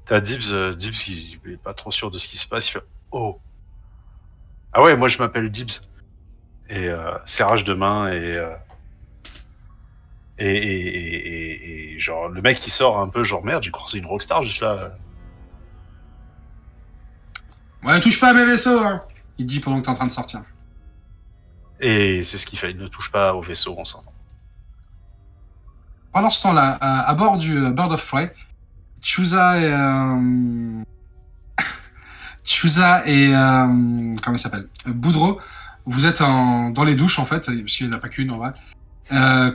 T'as Dibs qui est pas trop sûr de ce qui se passe, il fait oh. Ah ouais, moi je m'appelle Dibs. Et serrage de main et genre le mec qui sort un peu genre merde, j'ai croisé une rockstar juste là. Ouais, touche pas à mes vaisseaux, hein. Il te dit pendant que t'es en train de sortir. Et c'est ce qu'il fait, il ne touche pas au vaisseau, on s'entend. Pendant ce temps-là, à bord du Bird of Prey, Chusa et... Chusa et... comment il s'appelle Boudreau, vous êtes dans les douches, en fait, parce qu'il n'y en a pas qu'une, en vrai.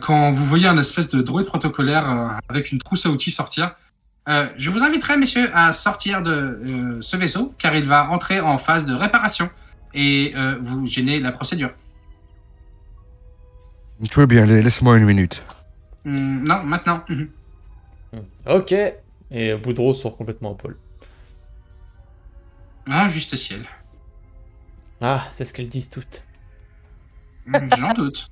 Quand vous voyez un espèce de droïde protocolaire avec une trousse à outils sortir, je vous inviterai, messieurs, à sortir de ce vaisseau, car il va entrer en phase de réparation, et vous gênez la procédure. Très bien, laisse-moi une minute. Non, maintenant. Ok. Et Boudreau sort complètement en pôle. Ah, juste ciel. Ah, c'est ce qu'elles disent toutes. J'en doute.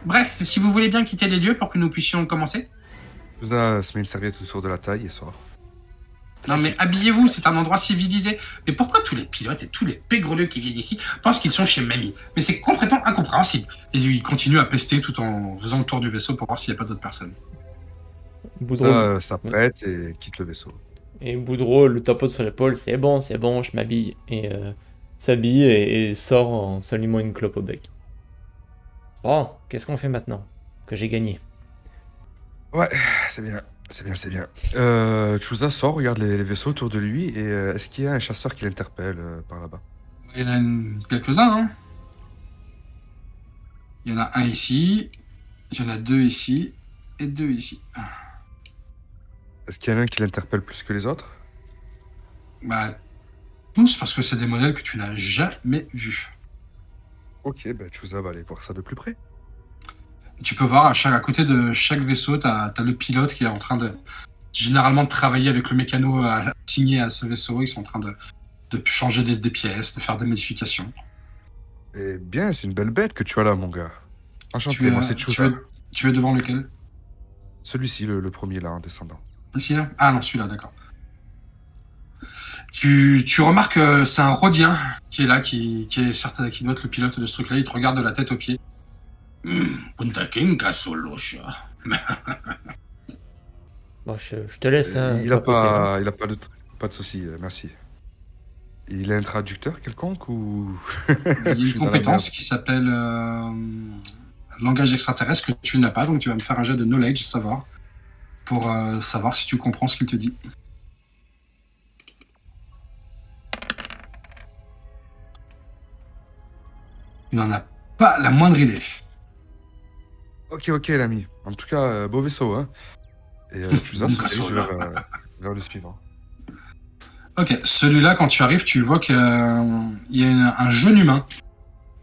Bref, si vous voulez bien quitter les lieux pour que nous puissions commencer. Chusa se met une serviette autour de la taille et sort. Non mais habillez-vous, c'est un endroit civilisé. Mais pourquoi tous les pilotes et tous les pégreleux qui viennent ici pensent qu'ils sont chez Mamie? Mais c'est complètement incompréhensible. Et il continue à pester tout en faisant le tour du vaisseau pour voir s'il n'y a pas d'autres personnes. Boudreau, S'apprête et quitte le vaisseau. et Boudreau le tapote sur l'épaule. C'est bon, je m'habille. Et s'habille et sort en s'allumant une clope au bec. Bon, qu'est-ce qu'on fait maintenant que j'ai gagné? Ouais, c'est bien. C'est bien. Chusa sort, regarde les vaisseaux autour de lui, et est-ce qu'il y a un chasseur qui l'interpelle par là-bas? Il y en a quelques-uns, hein. Il y en a un ici, il y en a deux ici, et deux ici. Est-ce qu'il y en a un qui l'interpelle plus que les autres? Bah, tous, parce que c'est des modèles que tu n'as jamais vus. Ok, bah Chusa va aller voir ça de plus près. Et tu peux voir, à côté de chaque vaisseau, t'as le pilote qui est en train de, généralement, de travailler avec le mécano assigné à ce vaisseau. Ils sont en train de changer des pièces, de faire des modifications. Eh bien, c'est une belle bête que tu as là, mon gars. Enchanté, moi c'est Chusa. Tu es devant lequel? Celui-ci, le premier là, en descendant. Ici, là? Ah non, celui-là, d'accord. Tu remarques que c'est un Rhodien qui est là, qui est certain, qui doit être le pilote de ce truc-là. Il te regarde de la tête aux pieds. Punta Kinga solo, Bon, je te laisse. Hein, Il a pas de souci, merci. Il a un traducteur quelconque ou... Il y a une compétence qui s'appelle langage extraterrestre que tu n'as pas, donc tu vas me faire un jet de knowledge, savoir, pour savoir si tu comprends ce qu'il te dit. Il n'en a pas la moindre idée. Ok, l'ami. En tout cas, beau vaisseau, hein. Et Chusa se dirige vers le suivant. Ok, celui-là, quand tu arrives, tu vois qu'il y a un jeune humain.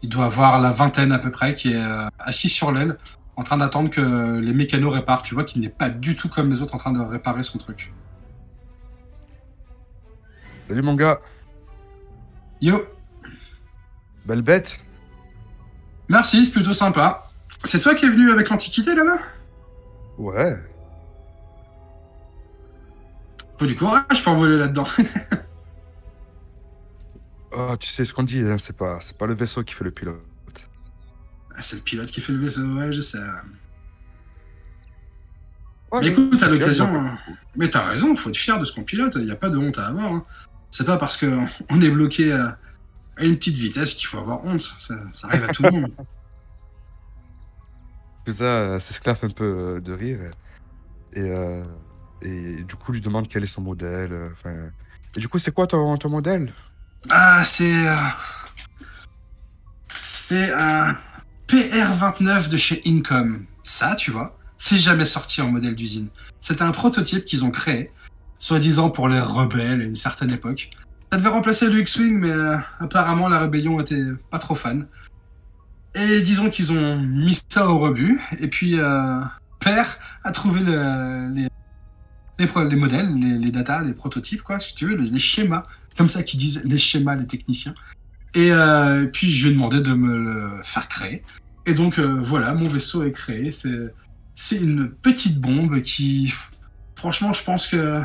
Il doit avoir la vingtaine à peu près, qui est assis sur l'aile, en train d'attendre que les mécanos réparent. Tu vois qu'il n'est pas du tout comme les autres en train de réparer son truc. Salut mon gars. Yo. Belle bête. Merci, c'est plutôt sympa. C'est toi qui es venu avec l'Antiquité là-bas? Ouais. Faut du courage pour voler là-dedans. Oh, tu sais ce qu'on dit, hein, c'est pas le vaisseau qui fait le pilote. C'est le pilote qui fait le vaisseau, ouais, je sais. Ouais, Mais écoute, à je- l'occasion... Mais t'as raison, faut être fier de ce qu'on pilote, y a pas de honte à avoir. Hein. C'est pas parce qu'on est bloqué à une petite vitesse qu'il faut avoir honte. Ça arrive à tout le monde. Chusa s'esclaffe un peu de rire. Et du coup, lui demande quel est son modèle. Et du coup, c'est quoi ton modèle? Ah, c'est un PR-29 de chez Incom. Ça, tu vois, c'est jamais sorti en modèle d'usine. C'était un prototype qu'ils ont créé, soi-disant pour les rebelles à une certaine époque. Ça devait remplacer le X-Wing, mais apparemment la rébellion était pas trop fan. Et disons qu'ils ont mis ça au rebut, et puis Père a trouvé les modèles, les datas, les prototypes, quoi, si tu veux, les schémas. C'est comme ça qu'ils disent les schémas, les techniciens. Et puis je lui ai demandé de me le faire créer. Et donc voilà, mon vaisseau est créé. C'est une petite bombe qui franchement, je pense que...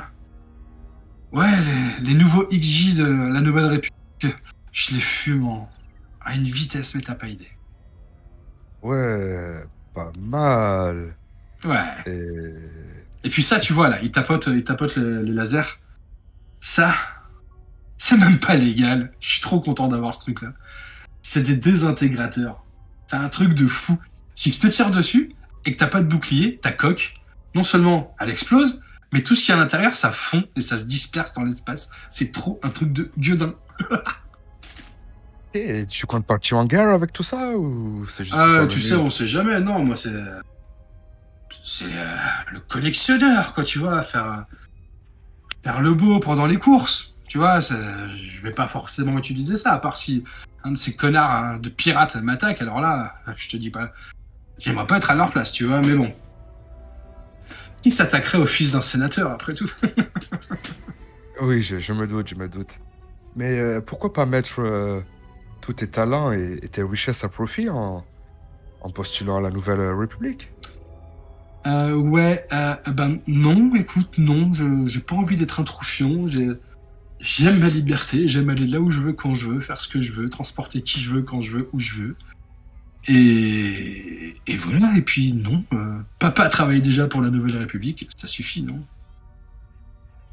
Ouais, les nouveaux XJ de la Nouvelle République, je les fume à une vitesse, mais t'as pas idée. Ouais, pas mal. Ouais. Et... Et puis ça, tu vois, là, ils tapotent les lasers. Ça, c'est même pas légal. Je suis trop content d'avoir ce truc-là. C'est des désintégrateurs. C'est un truc de fou. Si tu te tires dessus et que t'as pas de bouclier, ta coque, non seulement elle explose, mais tout ce qu'il y a à l'intérieur, ça fond et ça se disperse dans l'espace. C'est trop un truc de gueudin. Et tu comptes partir en guerre avec tout ça ou c'est juste Tu sais, on sait jamais. Non, moi, c'est le collectionneur, quoi, tu vois, faire le beau pendant les courses. Tu vois, je vais pas forcément utiliser ça, à part si un de ces connards de pirates m'attaque. Alors là, je te dis pas, j'aimerais pas être à leur place, tu vois, mais bon. Qui s'attaquerait au fils d'un sénateur, après tout? Oui, je me doute. Mais pourquoi pas mettre tous tes talents et tes richesses à profit en postulant à la Nouvelle République? Ouais, ben non, écoute, non, j'ai pas envie d'être un troufion, j'aime ma liberté, j'aime aller là où je veux, quand je veux, faire ce que je veux, transporter qui je veux, quand je veux, où je veux. Et voilà, et puis non, papa travaille déjà pour la Nouvelle République, ça suffit, non?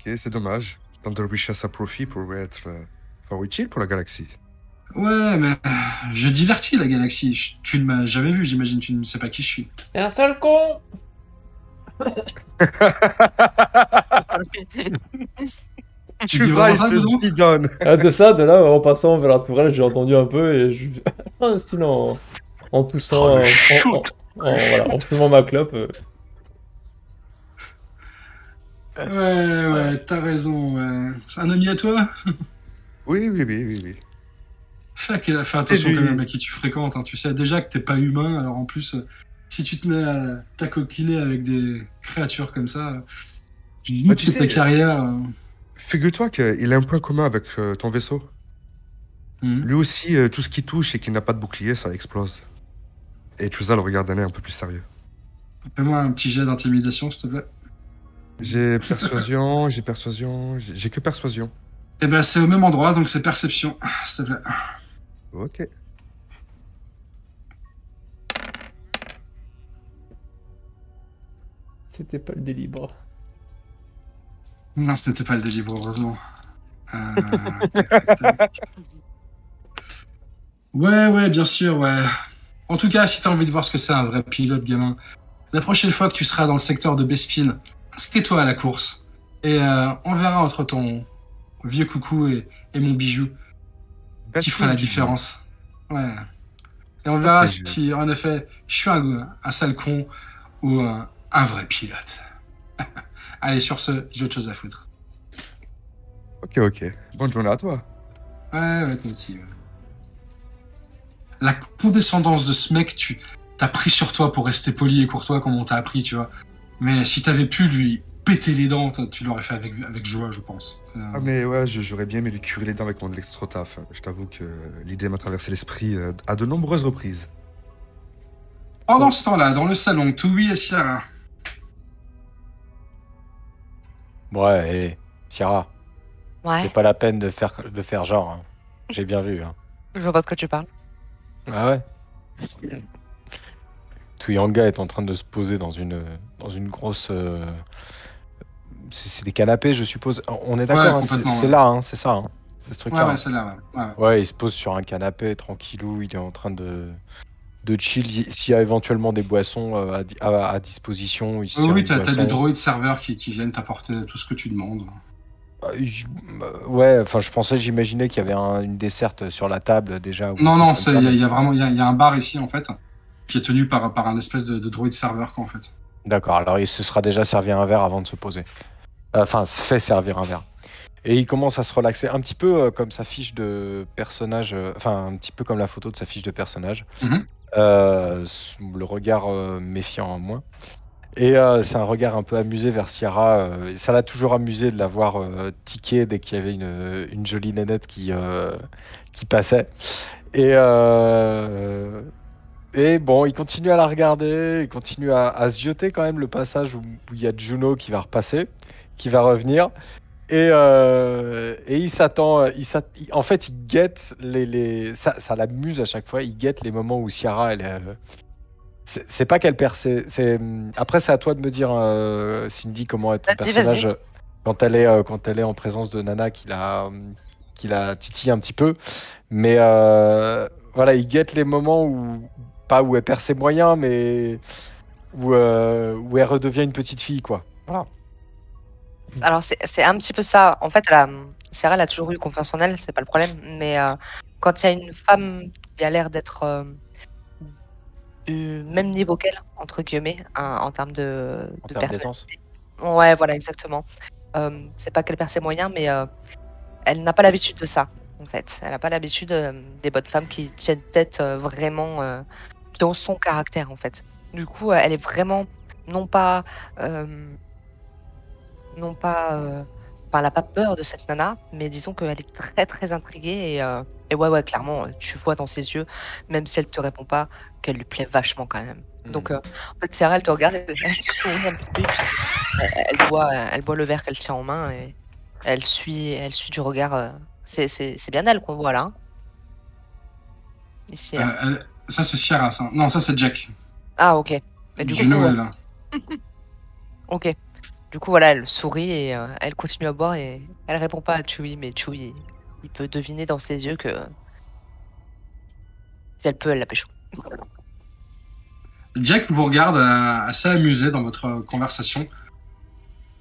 Ok, c'est dommage. Tant de richesses à profit pourrait être fort utile pour la galaxie. Ouais, mais je divertis la galaxie, tu ne m'as jamais vu, j'imagine, tu ne sais pas qui je suis. T'es un sale con. Tu dis vraiment ça, Godon? bidonne. Ah, de ça, de là, en passant vers la tourelle, j'ai entendu un peu et je... un style en toussant, Oh, le shoot. voilà, en fumant ma clope. Ouais, t'as raison, ouais. C'est un ami à toi? Oui. Fais attention Et quand lui- même à qui tu fréquentes, hein. Tu sais déjà que t'es pas humain, alors en plus, si tu te mets à t'acoquiner avec des créatures comme ça, tu Bah, joues tu toute ta sais- carrière. Figure-toi qu'il a un point commun avec ton vaisseau. Mhm. Lui aussi, tout ce qui touche et qui n'a pas de bouclier, ça explose. Et Chusa le regarde d'un air un peu plus sérieux. Fais-moi un petit jet d'intimidation, s'il te plaît. J'ai persuasion, j'ai que persuasion. Eh ben, c'est au même endroit, donc c'est perception, s'il te plaît. Ok. C'était pas le délibre. Non, c'était pas le délibéré, heureusement. Tac. Ouais, bien sûr, ouais. En tout cas, si t'as envie de voir ce que c'est un vrai pilote, gamin, la prochaine fois que tu seras dans le secteur de Bespin, inscris-toi à la course. Et on verra entre ton vieux coucou et mon bijou qui fera la différence. Ouais. Et on verra Ok, si, en effet, je suis un sale con ou un vrai pilote. Allez, sur ce, j'ai autre chose à foutre. Ok. Bonne journée à toi. Ouais, toi aussi, ouais. La condescendance de ce mec, t'as pris sur toi pour rester poli et courtois comme on t'a appris, tu vois. Mais si t'avais pu lui péter les dents, tu l'aurais fait avec joie, je pense. Ah mais ouais, j'aurais bien aimé lui curer les dents avec mon extra-taf. Je t'avoue que l'idée m'a traversé l'esprit à de nombreuses reprises. Pendant ce temps-là, dans le salon, Toui et Sierra. Ouais, et Sierra, c'est Ouais, pas la peine de faire genre. Hein. J'ai bien vu. Hein. je vois pas de quoi tu parles. Ah ouais. Tuyanga est en train de se poser dans une grosse. C'est des canapés, je suppose. On est d'accord, Ouais, hein, complètement, c'est ouais. là, hein, c'est ça. Hein, c'est ce truc-là. Ouais, hein. c'est là, ouais. Ouais, il se pose sur un canapé tranquillou, il est en train de chill. S'il y a éventuellement des boissons à disposition, il se sert Oui, une t'as boisson. des droïdes serveurs qui viennent t'apporter tout ce que tu demandes. Ouais, enfin, j'imaginais qu'il y avait une desserte sur la table déjà. ou Non, comme ça, il mais- y a vraiment il y a un bar ici, en fait, qui est tenu par un espèce de droïde serveur, quoi, en fait. D'accord, alors il se sera déjà servi un verre avant de se poser. Enfin, se fait servir un verre. Et il commence à se relaxer un petit peu comme sa fiche de personnage, enfin un petit peu comme la photo de sa fiche de personnage. Mhm. Le regard méfiant en moins. Et c'est un regard un peu amusé vers Sierra. Ça l'a toujours amusé de la voir tiquer dès qu'il y avait une jolie nénette qui passait. Et Et bon, il continue à la regarder, il continue à se jeter quand même le passage où il y a Juno qui va repasser, qui va revenir. Et il s'attend, en fait, il guette ça l'amuse à chaque fois, il guette les moments où Ciara, elle est, c'est pas qu'elle perd, après c'est à toi de me dire, Cindy, comment est ton Vas-y, personnage vas-y. quand elle est en présence de Nana qui la titille un petit peu. Mais voilà, il guette les moments pas où elle perd ses moyens, mais où elle redevient une petite fille, quoi. Voilà. Alors, c'est un petit peu ça. En fait, Sarah, elle a toujours eu confiance en elle, c'est pas le problème. Mais quand il y a une femme qui a l'air d'être du même niveau qu'elle, entre guillemets, hein, en termes de En termes personnalité. d'essence. Ouais, voilà, exactement. C'est pas qu'elle perd ses moyens, mais elle n'a pas l'habitude de ça, en fait. Elle n'a pas l'habitude des bonnes femmes qui tiennent tête vraiment, qui ont son caractère, en fait. Du coup, elle est vraiment, non pas, non pas, enfin, elle n'a pas peur de cette nana, mais disons qu'elle est très très intriguée et ouais, clairement, tu vois dans ses yeux, même si elle te répond pas, qu'elle lui plaît vachement quand même. Donc, en fait, Sarah, elle te regarde, elle sourit un petit peu, et puis elle boit le verre qu'elle tient en main et elle suit du regard. C'est bien elle qu'on voit là. Hein. Ici, là. Ça, c'est Ciara, ça. Non, ça, c'est Jack. Ah, ok. Et du Juno, coup, elle est là. ok. Du coup, voilà, elle sourit et elle continue à boire et elle répond pas à Chewie, mais Chewie, il peut deviner dans ses yeux que si elle peut, elle la pécho. Jack vous regarde assez amusé dans votre conversation.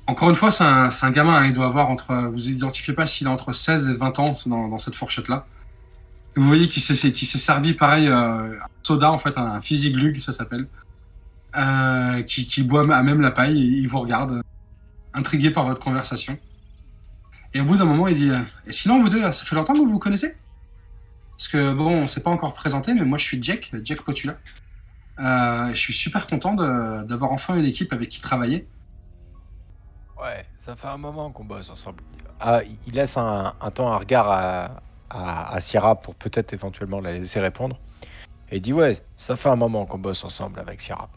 Encore une fois, c'est un gamin, hein, il doit avoir vous identifiez pas s'il a entre 16 et 20 ans, c'est dans cette fourchette-là. Et vous voyez qu'il s'est servi pareil, un soda, en fait, un fizzy glug, ça s'appelle, qui boit à même la paille et il vous regarde, intrigué par votre conversation. Et au bout d'un moment, il dit et sinon, vous deux, ça fait longtemps que vous vous connaissez? Parce que bon, on s'est pas encore présenté, mais moi je suis Jack Potula. Je suis super content d'avoir enfin une équipe avec qui travailler. Ouais, ça fait un moment qu'on bosse ensemble. Il laisse un temps, un regard à Sierra pour peut-être éventuellement la laisser répondre. Et il dit ouais, ça fait un moment qu'on bosse ensemble avec Sierra.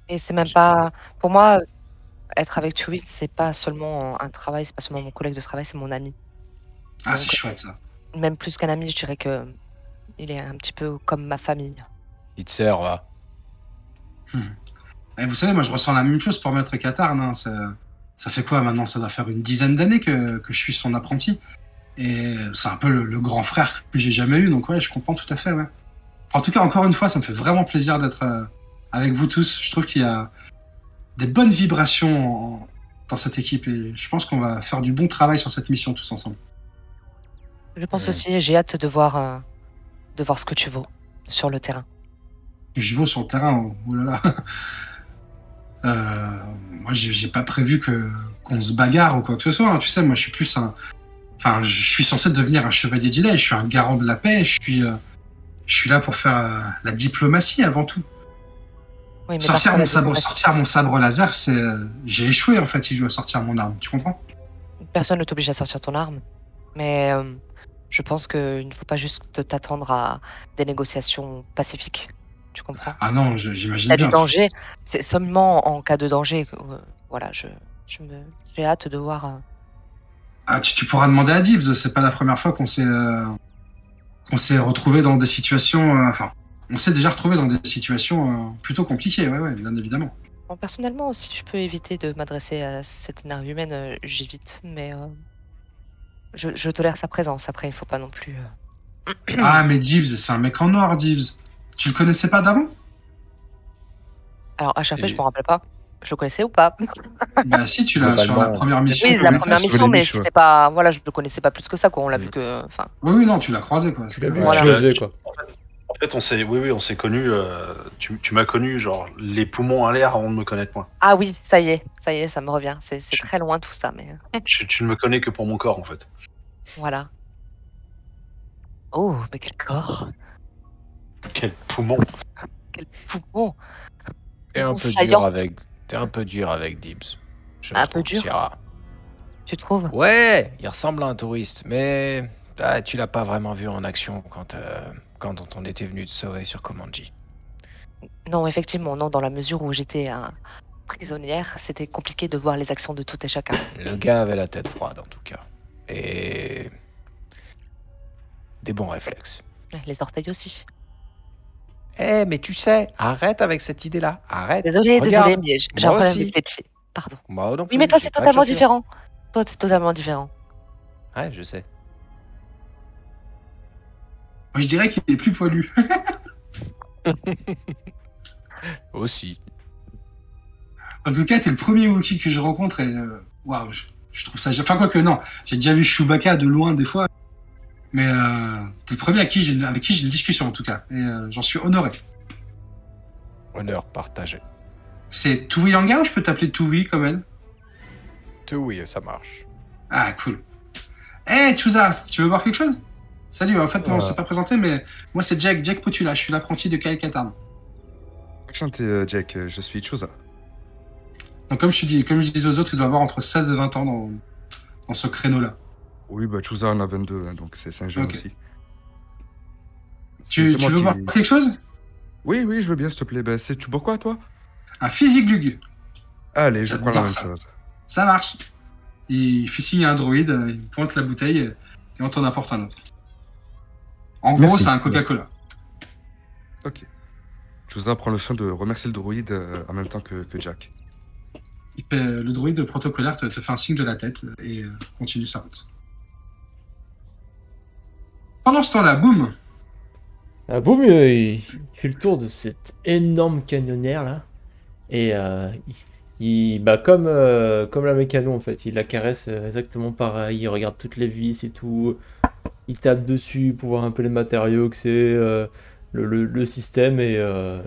Et c'est même pas. Pour moi, être avec Chewie, c'est pas seulement un travail, c'est pas seulement mon collègue de travail, c'est mon ami. Ah, Donc, c'est chouette ça. même plus qu'un ami, je dirais que il est un petit peu comme ma famille. Il te sert, va. Et vous savez, moi je ressens la même chose pour Maître Katarn. Hein. Ça fait quoi maintenant? Ça doit faire une dizaine d'années que je suis son apprenti. Et c'est un peu le grand frère que j'ai jamais eu. Donc ouais, je comprends tout à fait. Ouais. En tout cas, encore une fois, ça me fait vraiment plaisir d'être avec vous tous. Je trouve qu'il y a des bonnes vibrations dans cette équipe. Et je pense qu'on va faire du bon travail sur cette mission tous ensemble. Je pense aussi, j'ai hâte de voir ce que tu vaux sur le terrain. Je vais sur le terrain, oh là là. Moi, j'ai pas prévu qu'on se bagarre ou quoi que ce soit. Hein. Tu sais, moi, je suis plus Enfin, je suis censé devenir un chevalier Jedi. Je suis un garant de la paix. Je suis là pour faire la diplomatie avant tout. Oui, mais Sortir parfois, mon sabre laser, j'ai échoué en fait si je dois sortir mon arme. Tu comprends? personne ne t'oblige à sortir ton arme. Mais je pense qu'il ne faut pas juste t'attendre à des négociations pacifiques. Tu comprends? Ah non, j'imagine Il y a du bien. danger. C'est seulement en cas de danger. Voilà, j'ai hâte de voir. Ah, tu pourras demander à Dibs. C'est pas la première fois qu'on s'est retrouvé dans des situations. Enfin, on s'est déjà retrouvé dans des situations plutôt compliquées. Ouais, bien évidemment. Bon, personnellement, si je peux éviter de m'adresser à cette énergumène, j'évite. Mais je tolère sa présence. Après, il faut pas non plus. Ah, mais Dibs, c'est un mec en noir, Dibs. Tu le connaissais pas d'avant? Alors, à chaque fois, je me rappelle pas. Je le connaissais ou pas? Bah si, tu l'as sur la première mission. Oui, qu'on la a première faite. mission, mais c'était pas. Voilà, je le connaissais pas plus que ça, quoi. On l'a vu que. Enfin. Oui, non, tu l'as croisé, quoi. Tu l'as vu Voilà. exploser, quoi. En fait, on s'est connus. Tu m'as connu, genre, les poumons à l'air avant de me connaître, moi. Ah oui, ça y est, ça me revient. C'est très loin tout ça, mais Tu ne me connais que pour mon corps, en fait. voilà. Oh, mais quel corps! Quel poumon! Quel poumon! T'es un peu saillant. dur avec Dibs. Je Un trouve, peu dur? Sierra. Tu trouves? Ouais, il ressemble à un touriste, mais tu l'as pas vraiment vu en action quand on était venu te sauver sur Komanji. Non, effectivement, non, dans la mesure où j'étais prisonnière, c'était compliqué de voir les actions de tout et chacun. Le gars avait la tête froide, en tout cas. Et... des bons réflexes. Les orteils aussi. Eh, mais tu sais, arrête avec cette idée-là. Arrête. Désolée, Regarde, mais j'ai un moi problème aussi. avec les pieds. Pardon. Moi non Oui, plus, mais toi, j'ai c'est pas de totalement chaussures. différent. Toi, t'es totalement différent. Ouais, je sais. Moi, je dirais qu'il est plus poilu. Aussi. En tout cas, t'es le premier Wookiee que je rencontre et waouh, je trouve ça. Enfin, quoi que non, j'ai déjà vu Chewbacca de loin des fois, mais t'es le premier avec qui j'ai une discussion en tout cas, et j'en suis honoré. Honneur partagé. C'est Tui Yanga ou je peux t'appeler Tui comme elle? Tout oui, ça marche. Ah, cool. Hey, Chusa, tu veux voir quelque chose? Salut, en fait, moi, on s'est pas présenté, mais moi, c'est Jack Potula, je suis l'apprenti de Kyle Katarn. Enchanté, Jack, je suis Chusa. Donc, comme je dis aux autres, il doit avoir entre 16 et 20 ans dans ce créneau-là. Oui, bah Chusa en a 22, hein, donc c'est un jeune Ok. aussi. Tu C'est moi veux qui- voir quelque chose? Oui, oui, je veux bien, s'il te plaît. Bah, tu bois quoi, toi? Un physique lug. Allez, je prends la J'adore même ça. chose. Ça marche. Il fait signe à un droïde, il pointe la bouteille et on t'en apporte un autre. En gros, Merci. c'est un Coca-Cola. Ok. Chusa prend le soin de remercier le droïde en même temps que Jack. Le droïde protocolaire te fait un signe de la tête et continue sa route. Pendant ce temps-là, boum, Ah, boum, il fait le tour de cette énorme canyonnière là. Et bah, comme la mécano en fait, il la caresse exactement pareil, il regarde toutes les vis et tout. Il tape dessus pour voir un peu les matériaux que c'est, le système et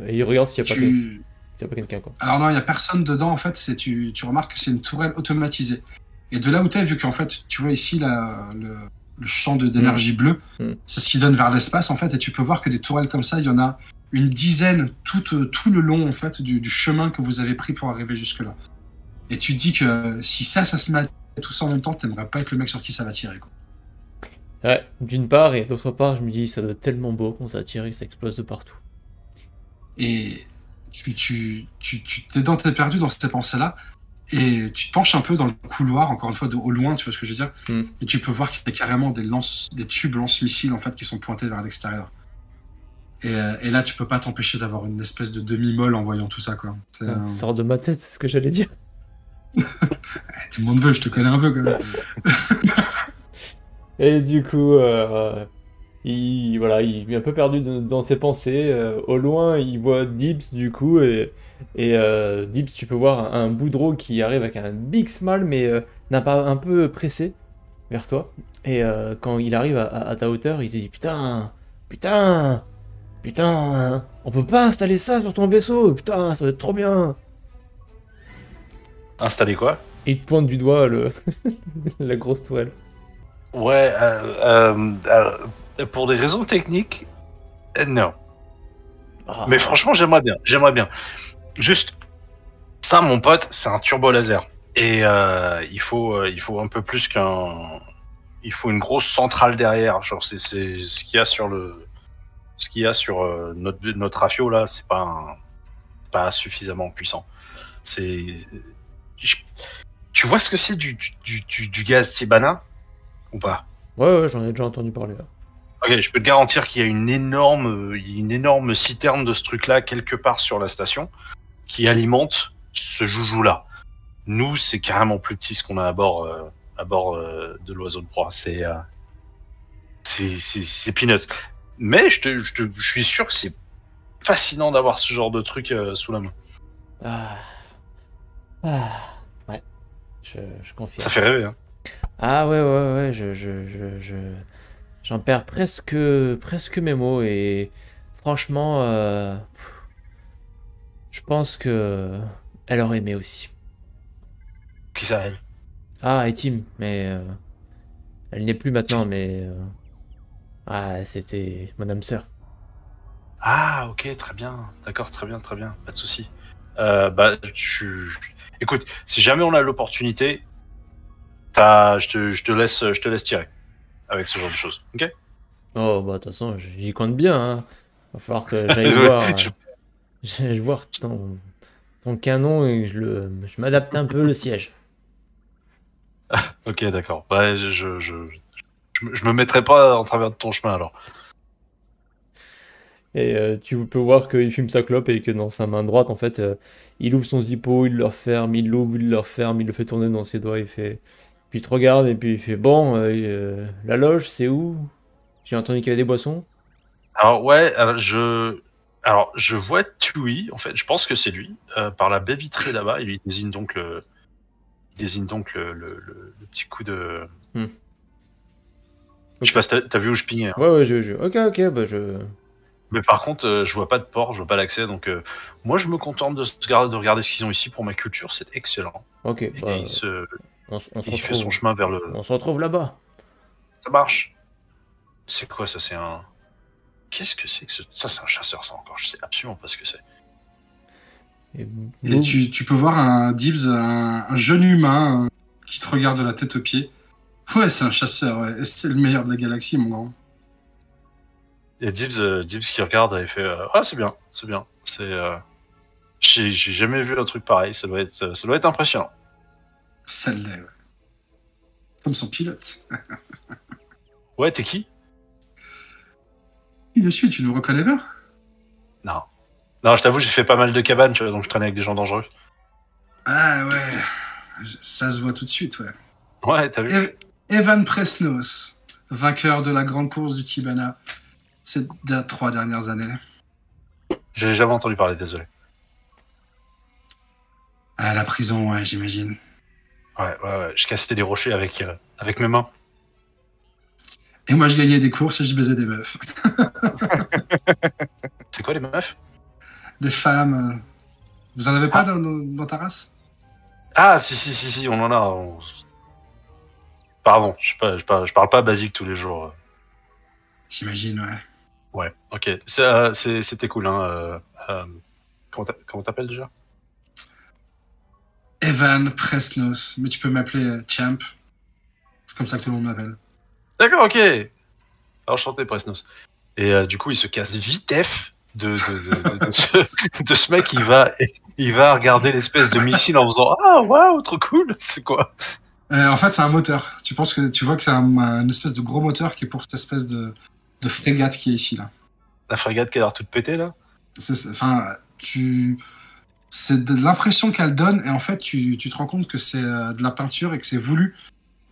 il regarde s'il n'y a pas quelqu'un quoi. Alors non, il n'y a personne dedans, en fait, tu remarques que c'est une tourelle automatisée. Et de là où t'es, vu qu'en fait, tu vois ici le champ d'énergie bleue, c'est ce qui donne vers l'espace, en fait, et tu peux voir que des tourelles comme ça, il y en a une dizaine tout le long, en fait, du chemin que vous avez pris pour arriver jusque-là. Et tu te dis que si ça se met à tout ça en même temps, t'aimerais pas être le mec sur qui ça va tirer, quoi. Ouais, d'une part, et d'autre part, je me dis, ça doit être tellement beau quand ça tire et que ça explose de partout. Et t'es perdu dans cette pensée-là, et tu te penches un peu dans le couloir, encore une fois, au loin, tu vois ce que je veux dire, et tu peux voir qu'il y a carrément des tubes lance-missiles, en fait, qui sont pointés vers l'extérieur. Et là, tu peux pas t'empêcher d'avoir une espèce de demi-molle en voyant tout ça, quoi. Ça sort de ma tête, c'est ce que j'allais dire. Tout le monde veut, je te connais un peu, quand même. Et du coup, il est un peu perdu dans ses pensées. Au loin, il voit Dibbs, du coup, et Dibbs, tu peux voir un Boudreau qui arrive avec un big smile, mais n'a pas un peu pressé vers toi. Et quand il arrive à ta hauteur, il te dit putain, on peut pas installer ça sur ton vaisseau, putain, ça va être trop bien. Installer quoi? Et il te pointe du doigt la grosse toile. Ouais, pour des raisons techniques, non. Ah. Mais franchement, j'aimerais bien. Juste, ça, mon pote, c'est un turbo laser. Et il faut un peu plus il faut une grosse centrale derrière. Genre, c'est ce qu'il y a sur notre rafio là, c'est pas suffisamment puissant. Tu vois ce que c'est du gaz Tibana ou pas? Ouais, j'en ai déjà entendu parler là. Ok, je peux te garantir qu'il y a une énorme citerne de ce truc-là quelque part sur la station qui alimente ce joujou-là. Nous, c'est carrément plus petit ce qu'on a à bord de l'oiseau de proie. C'est peanuts. Mais je suis sûr que c'est fascinant d'avoir ce genre de truc sous la main. Ouais, je confirme. Ça fait rêver, hein. Ah ouais, j'en perds presque mes mots et franchement, je pense que elle aurait aimé aussi. Qui ça, elle? Ah, et Tim, mais elle n'est plus maintenant, mais c'était mon âme sœur. Ah, ok, très bien. D'accord, très bien. Pas de souci. Écoute, si jamais on a l'opportunité, je te laisse tirer avec ce genre de choses, ok? Oh, bah, de toute façon, j'y compte bien, hein. Va falloir que j'aille Ouais, voir, j'aille voir ton canon et que je m'adapte un peu le siège. Ok, d'accord. Ouais, je me mettrai pas en travers de ton chemin alors. Et tu peux voir qu'il fume sa clope et que dans sa main droite, en fait, il ouvre son zippo, il le referme, il l'ouvre, il le referme, il le fait tourner dans ses doigts, il fait... Puis il te regarde et puis il fait, bon, la loge, c'est où? J'ai entendu qu'il y avait des boissons. Alors ouais, alors je vois Tui, en fait, je pense que c'est lui, par la baie vitrée là-bas, il désigne donc le petit coup de... Hmm. Je sais Ok. pas si t'as vu où je pignais, hein. Ouais, ok, ok, bah je... Mais par contre, je vois pas de port, je vois pas l'accès, donc moi je me contente de regarder ce qu'ils ont ici pour ma culture, c'est excellent. Ok, Et bah, on se il fait son retrouve. chemin vers le... On se retrouve là-bas. Ça marche. C'est quoi ça, c'est un... Qu'est-ce que c'est que ce... Ça c'est un chasseur ça encore, je sais absolument pas ce que c'est. Et Et boum. tu peux voir un Dibs, un jeune humain qui te regarde de la tête aux pieds. Ouais, c'est un chasseur, ouais. Et c'est le meilleur de la galaxie, mon grand. Et Dibs qui regarde et fait ah c'est bien, c'est bien. J'ai jamais vu un truc pareil, ça doit être impressionnant. Ça l'est, ouais. Comme son pilote. Ouais, t'es qui? Il le suit, tu ne me reconnais pas? Non. Non, je t'avoue, j'ai fait pas mal de cabanes, tu vois, donc je traînais avec des gens dangereux. Ah ouais, ça se voit tout de suite, ouais. Ouais, t'as vu? Evan Presnos, vainqueur de la grande course du Tibana ces 3 dernières années. J'ai jamais entendu parler, désolé. À la prison, ouais, j'imagine. Ouais, je cassais des rochers avec mes mains. Et moi, je gagnais des courses et je baisais des meufs. C'est quoi les meufs? Des femmes. Vous en avez pas dans ta race? Ah, si, on en a. Pardon, je parle pas basique tous les jours. J'imagine, ouais. Ouais, ok. C'était cool, hein. Comment t'appelles déjà? Evan Presnos. Mais tu peux m'appeler Champ. C'est comme ça que tout le monde m'appelle. D'accord, ok. Enchanté, Presnos. Et du coup, il se casse vitef de ce mec. Il va regarder l'espèce de missile en faisant ah waouh, trop cool. C'est quoi? En fait, c'est un moteur. Tu vois que c'est un espèce de gros moteur qui est pour cette espèce de frégate qui est ici, là. La frégate qui a l'air toute pétée là? Enfin, c'est de l'impression qu'elle donne, et en fait, tu te rends compte que c'est de la peinture et que c'est voulu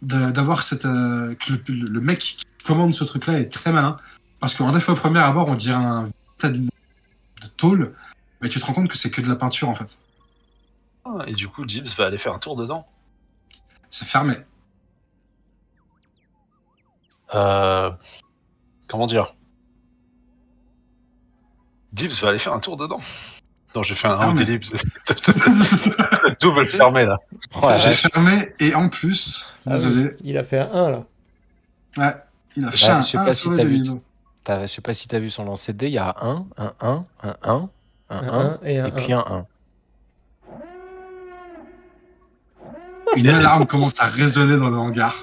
d'avoir cette. Que le mec qui commande ce truc-là est très malin. Parce qu'en effet, au premier abord, on dirait un tas de tôle, mais tu te rends compte que c'est que de la peinture, en fait. Ah, et du coup, Gibbs va aller faire un tour dedans. C'est fermé. Comment dire? Gibbs va aller faire un tour dedans. Non, j'ai fait un fermé. délire. Double fermé là. Ouais, C'est ouais. fermé, et en plus, Ah oui, désolé, il a fait un 1 là. ouais, il a fait Bah, un je sais 1 pas sur si le t'as vu. domino. Je sais pas si t'as vu son lancer de dés, il y a un 1, un 1, un Un 1, 1 et un et puis 1. un 1. Une alarme commence à résonner dans le hangar.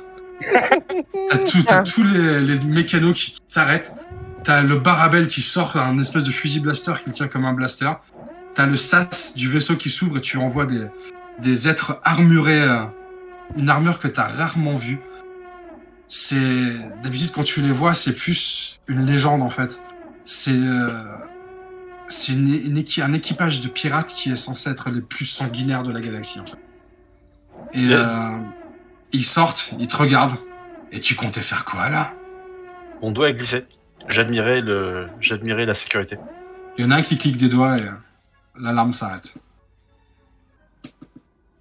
T'as tous les mécanos qui s'arrêtent. T'as le Barabel qui sort un espèce de fusil blaster qui le tient comme un blaster. T'as le sas du vaisseau qui s'ouvre et tu en vois des êtres armurés. Une armure que t'as rarement vue. D'habitude, quand tu les vois, c'est plus une légende en fait. C'est un équipage de pirates qui est censé être les plus sanguinaires de la galaxie en fait. Et ils sortent, ils te regardent. Et tu comptais faire quoi là? Mon doigt est glissé. J'admirais la sécurité. Il y en a un qui clique des doigts et l'alarme s'arrête.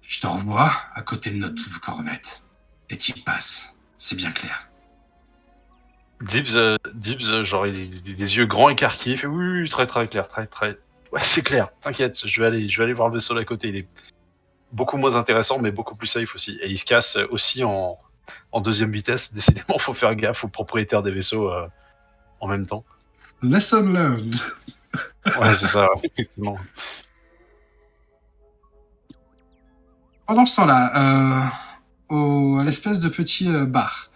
Je te revois à côté de notre corvette. Et t'y passes. C'est bien clair. Dibs, genre, il a des yeux grands écarquillés. Il fait oui, très très clair, très. Ouais, c'est clair. T'inquiète, je vais aller voir le vaisseau d'à côté. Il est beaucoup moins intéressant, mais beaucoup plus safe aussi. Et il se casse aussi en deuxième vitesse. Décidément, faut faire gaffe aux propriétaires des vaisseaux en même temps. Lesson learned. Ouais, c'est ça, effectivement. Pendant ce temps-là, à l'espèce de petit bar,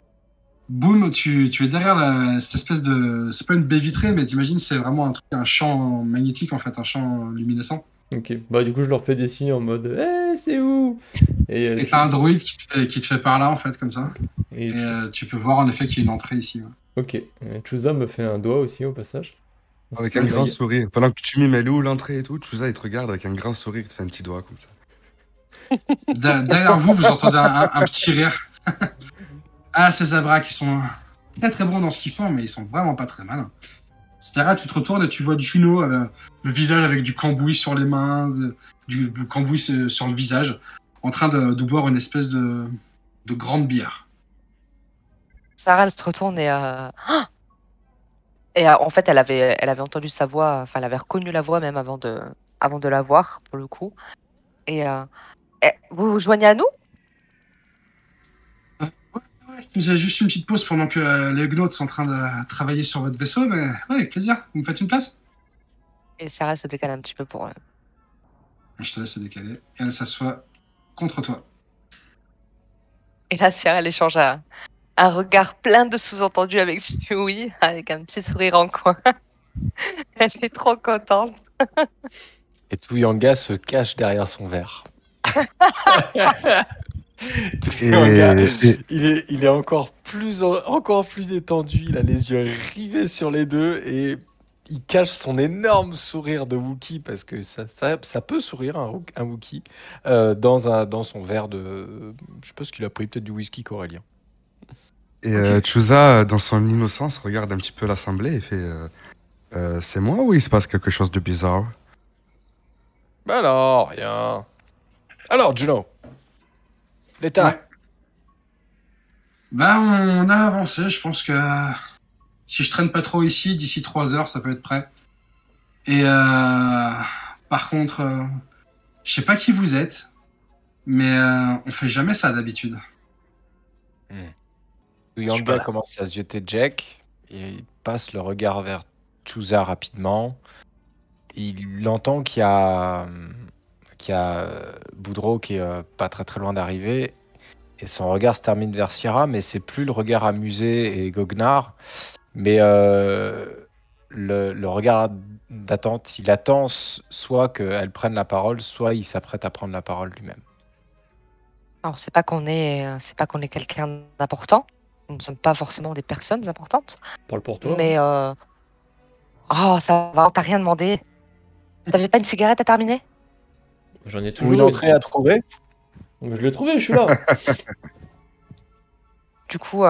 Boum, tu es derrière cette espèce de... C'est pas une baie vitrée, mais t'imagines, c'est vraiment un champ magnétique, en fait, un champ luminescent. Ok, bah du coup je leur fais des signes en mode c'est où? Et, Et t'as un droïde qui te fait par là, en fait, comme ça. et Et tu peux voir, en effet, qu'il y a une entrée ici. Ouais. ok, Chusa me fait un doigt aussi au passage. Avec un grand sourire. Pendant que tu mimes, elle est où l'entrée et tout, Chouza, il te regarde avec un grand sourire, il te fait un petit doigt comme ça. Derrière vous, vous entendez un petit rire. Ah, ces Zabrak, qui sont très très bons dans ce qu'ils font, mais ils sont vraiment pas très malins. C'est-à-dire, tu te retournes et tu vois Juno, le visage avec du cambouis sur les mains, du cambouis sur le visage, en train de boire une espèce de grande bière. Sarah, elle se retourne et en fait, elle avait entendu sa voix, enfin, elle avait reconnu la voix même avant de la voir, pour le coup. Et vous vous joignez à nous? Ouais, je faisais juste une petite pause pendant que les Gnauts sont en train de travailler sur votre vaisseau, mais ouais, avec plaisir. Vous me faites une place? Et Sarah se décale un petit peu pour... Je te laisse se décaler. Et elle s'assoit contre toi. Et là, Sarah, elle échange un regard plein de sous-entendus avec Stewie, avec un petit sourire en coin. Elle est trop contente. Et Touyanga se cache derrière son verre. Touyanga, il est encore plus étendu, il a les yeux rivés sur les deux et il cache son énorme sourire de Wookie parce que ça peut sourire un Wookie dans son verre de... Je sais pas ce qu'il a pris, peut-être du whisky corallien. Et Ok. Chouza, dans son innocence, regarde un petit peu l'assemblée et fait c'est moi ou il se passe quelque chose de bizarre? Bah non, rien. Alors, Juno, l'état. Ouais. Bah, on a avancé. Je pense que si je traîne pas trop ici, d'ici 3 heures, ça peut être prêt. Et par contre, je sais pas qui vous êtes, mais on fait jamais ça d'habitude. Touyanga commence à zioter Jack et il passe le regard vers Chouza rapidement. Il entend qu'il y a Boudreau qui est pas très très loin d'arriver et son regard se termine vers Sierra, mais c'est plus le regard amusé et goguenard, mais le regard d'attente. Il attend soit qu'elle prenne la parole, soit il s'apprête à prendre la parole lui-même. Alors, c'est pas qu'on est quelqu'un d'important. Nous ne sommes pas forcément des personnes importantes. Parle pour toi. Mais oh, ça va, on t'a rien demandé. T'avais pas une cigarette à terminer? J'en ai Ou toujours une entrée à trouver. Je l'ai trouvé, je suis là. Du coup,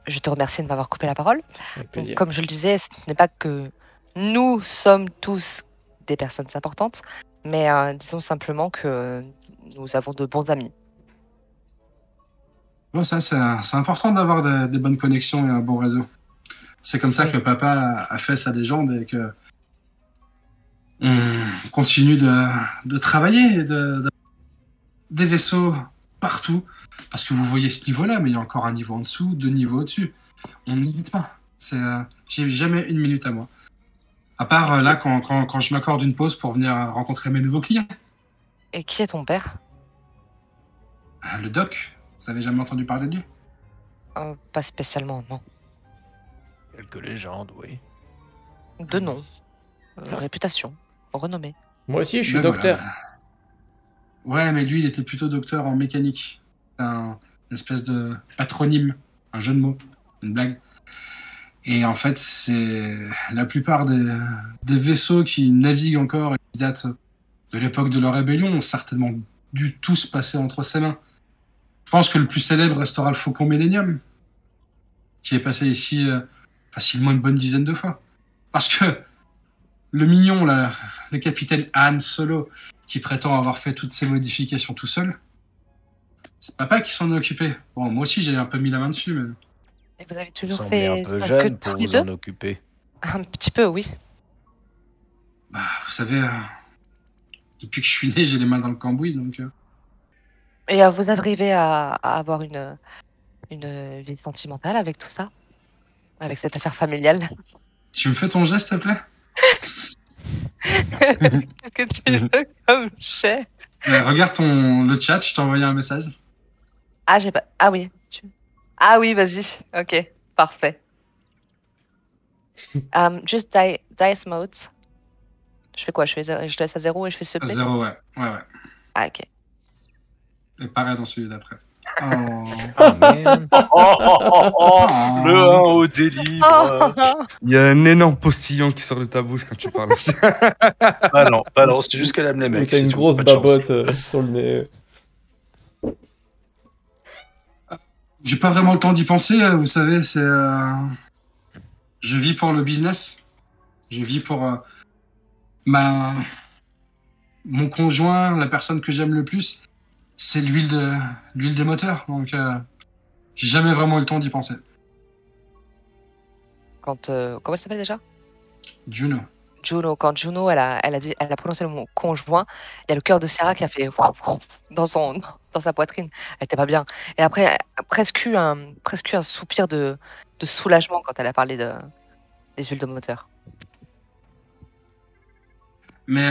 je te remercie de m'avoir coupé la parole. Avec Donc, plaisir. comme je le disais, ce n'est pas que nous sommes tous des personnes importantes, mais disons simplement que nous avons de bons amis. Bon, ça, c'est important d'avoir des bonnes connexions et un bon réseau. C'est comme ça Oui. que papa a fait sa légende et que on continue de travailler et des vaisseaux partout. Parce que vous voyez ce niveau-là, mais il y a encore un niveau en dessous, 2 niveaux au-dessus. On n'hésite pas. J'ai jamais une minute à moi. À part là, quand je m'accorde une pause pour venir rencontrer mes nouveaux clients. Et qui est ton père? Le doc, vous avez jamais entendu parler de lui? Pas spécialement, non. Quelques légendes, oui. De nom, réputation, renommée. Moi aussi, je suis Ben docteur. voilà. Ouais, mais lui, il était plutôt docteur en mécanique. C'est une espèce de patronyme, un jeu de mots, une blague. Et en fait, c'est la plupart des vaisseaux qui naviguent encore et qui datent de l'époque de la rébellion ont certainement dû tous passer entre ses mains. Je pense que le plus célèbre restera le Faucon Millennium, qui est passé ici facilement une bonne dizaine de fois. Parce que le mignon, là, le capitaine Han Solo, qui prétend avoir fait toutes ces modifications tout seul, c'est papa qui s'en est occupé. Bon, moi aussi, j'ai un peu mis la main dessus, mais... Et vous avez Vous toujours semblez fait un peu ça jeune que pour tous les vous deux? en occuper. Un petit peu, oui. Bah, vous savez, depuis que je suis né, j'ai les mains dans le cambouis, donc... Et vous arrivez à avoir une vie sentimentale avec tout ça? Avec cette affaire familiale? Tu me fais ton geste, s'il te plaît? Qu'est-ce que tu veux comme chef? Regarde le chat, je t'ai envoyé un message. Ah, j'ai pas... Ah oui. Ah oui, vas-y. Ok, Parfait. Juste dice modes. Je fais quoi? Je laisse à 0 et je fais ce À 0, ouais. Ah, ok. Et pareil dans celui d'après. Oh. Ah, merde. Le 1 au délivre. Il y a un énorme postillon qui sort de ta bouche quand tu parles. Bah non, c'est juste qu'elle aime les mecs. T'as une c'est tout, grosse pas de chance. babotte sur le nez. J'ai pas vraiment le temps d'y penser, vous savez, c'est... Je vis pour le business. Je vis pour mon conjoint, la personne que j'aime le plus. C'est l'huile des moteurs. Donc, j'ai jamais vraiment eu le temps d'y penser. Comment elle s'appelle déjà? Juno. Juno. Quand Juno, elle a prononcé le mot conjoint, il y a le cœur de Sarah qui a fait dans sa poitrine. Elle était pas bien. Et après, elle a presque eu un soupir de soulagement quand elle a parlé des huiles de moteur. Mais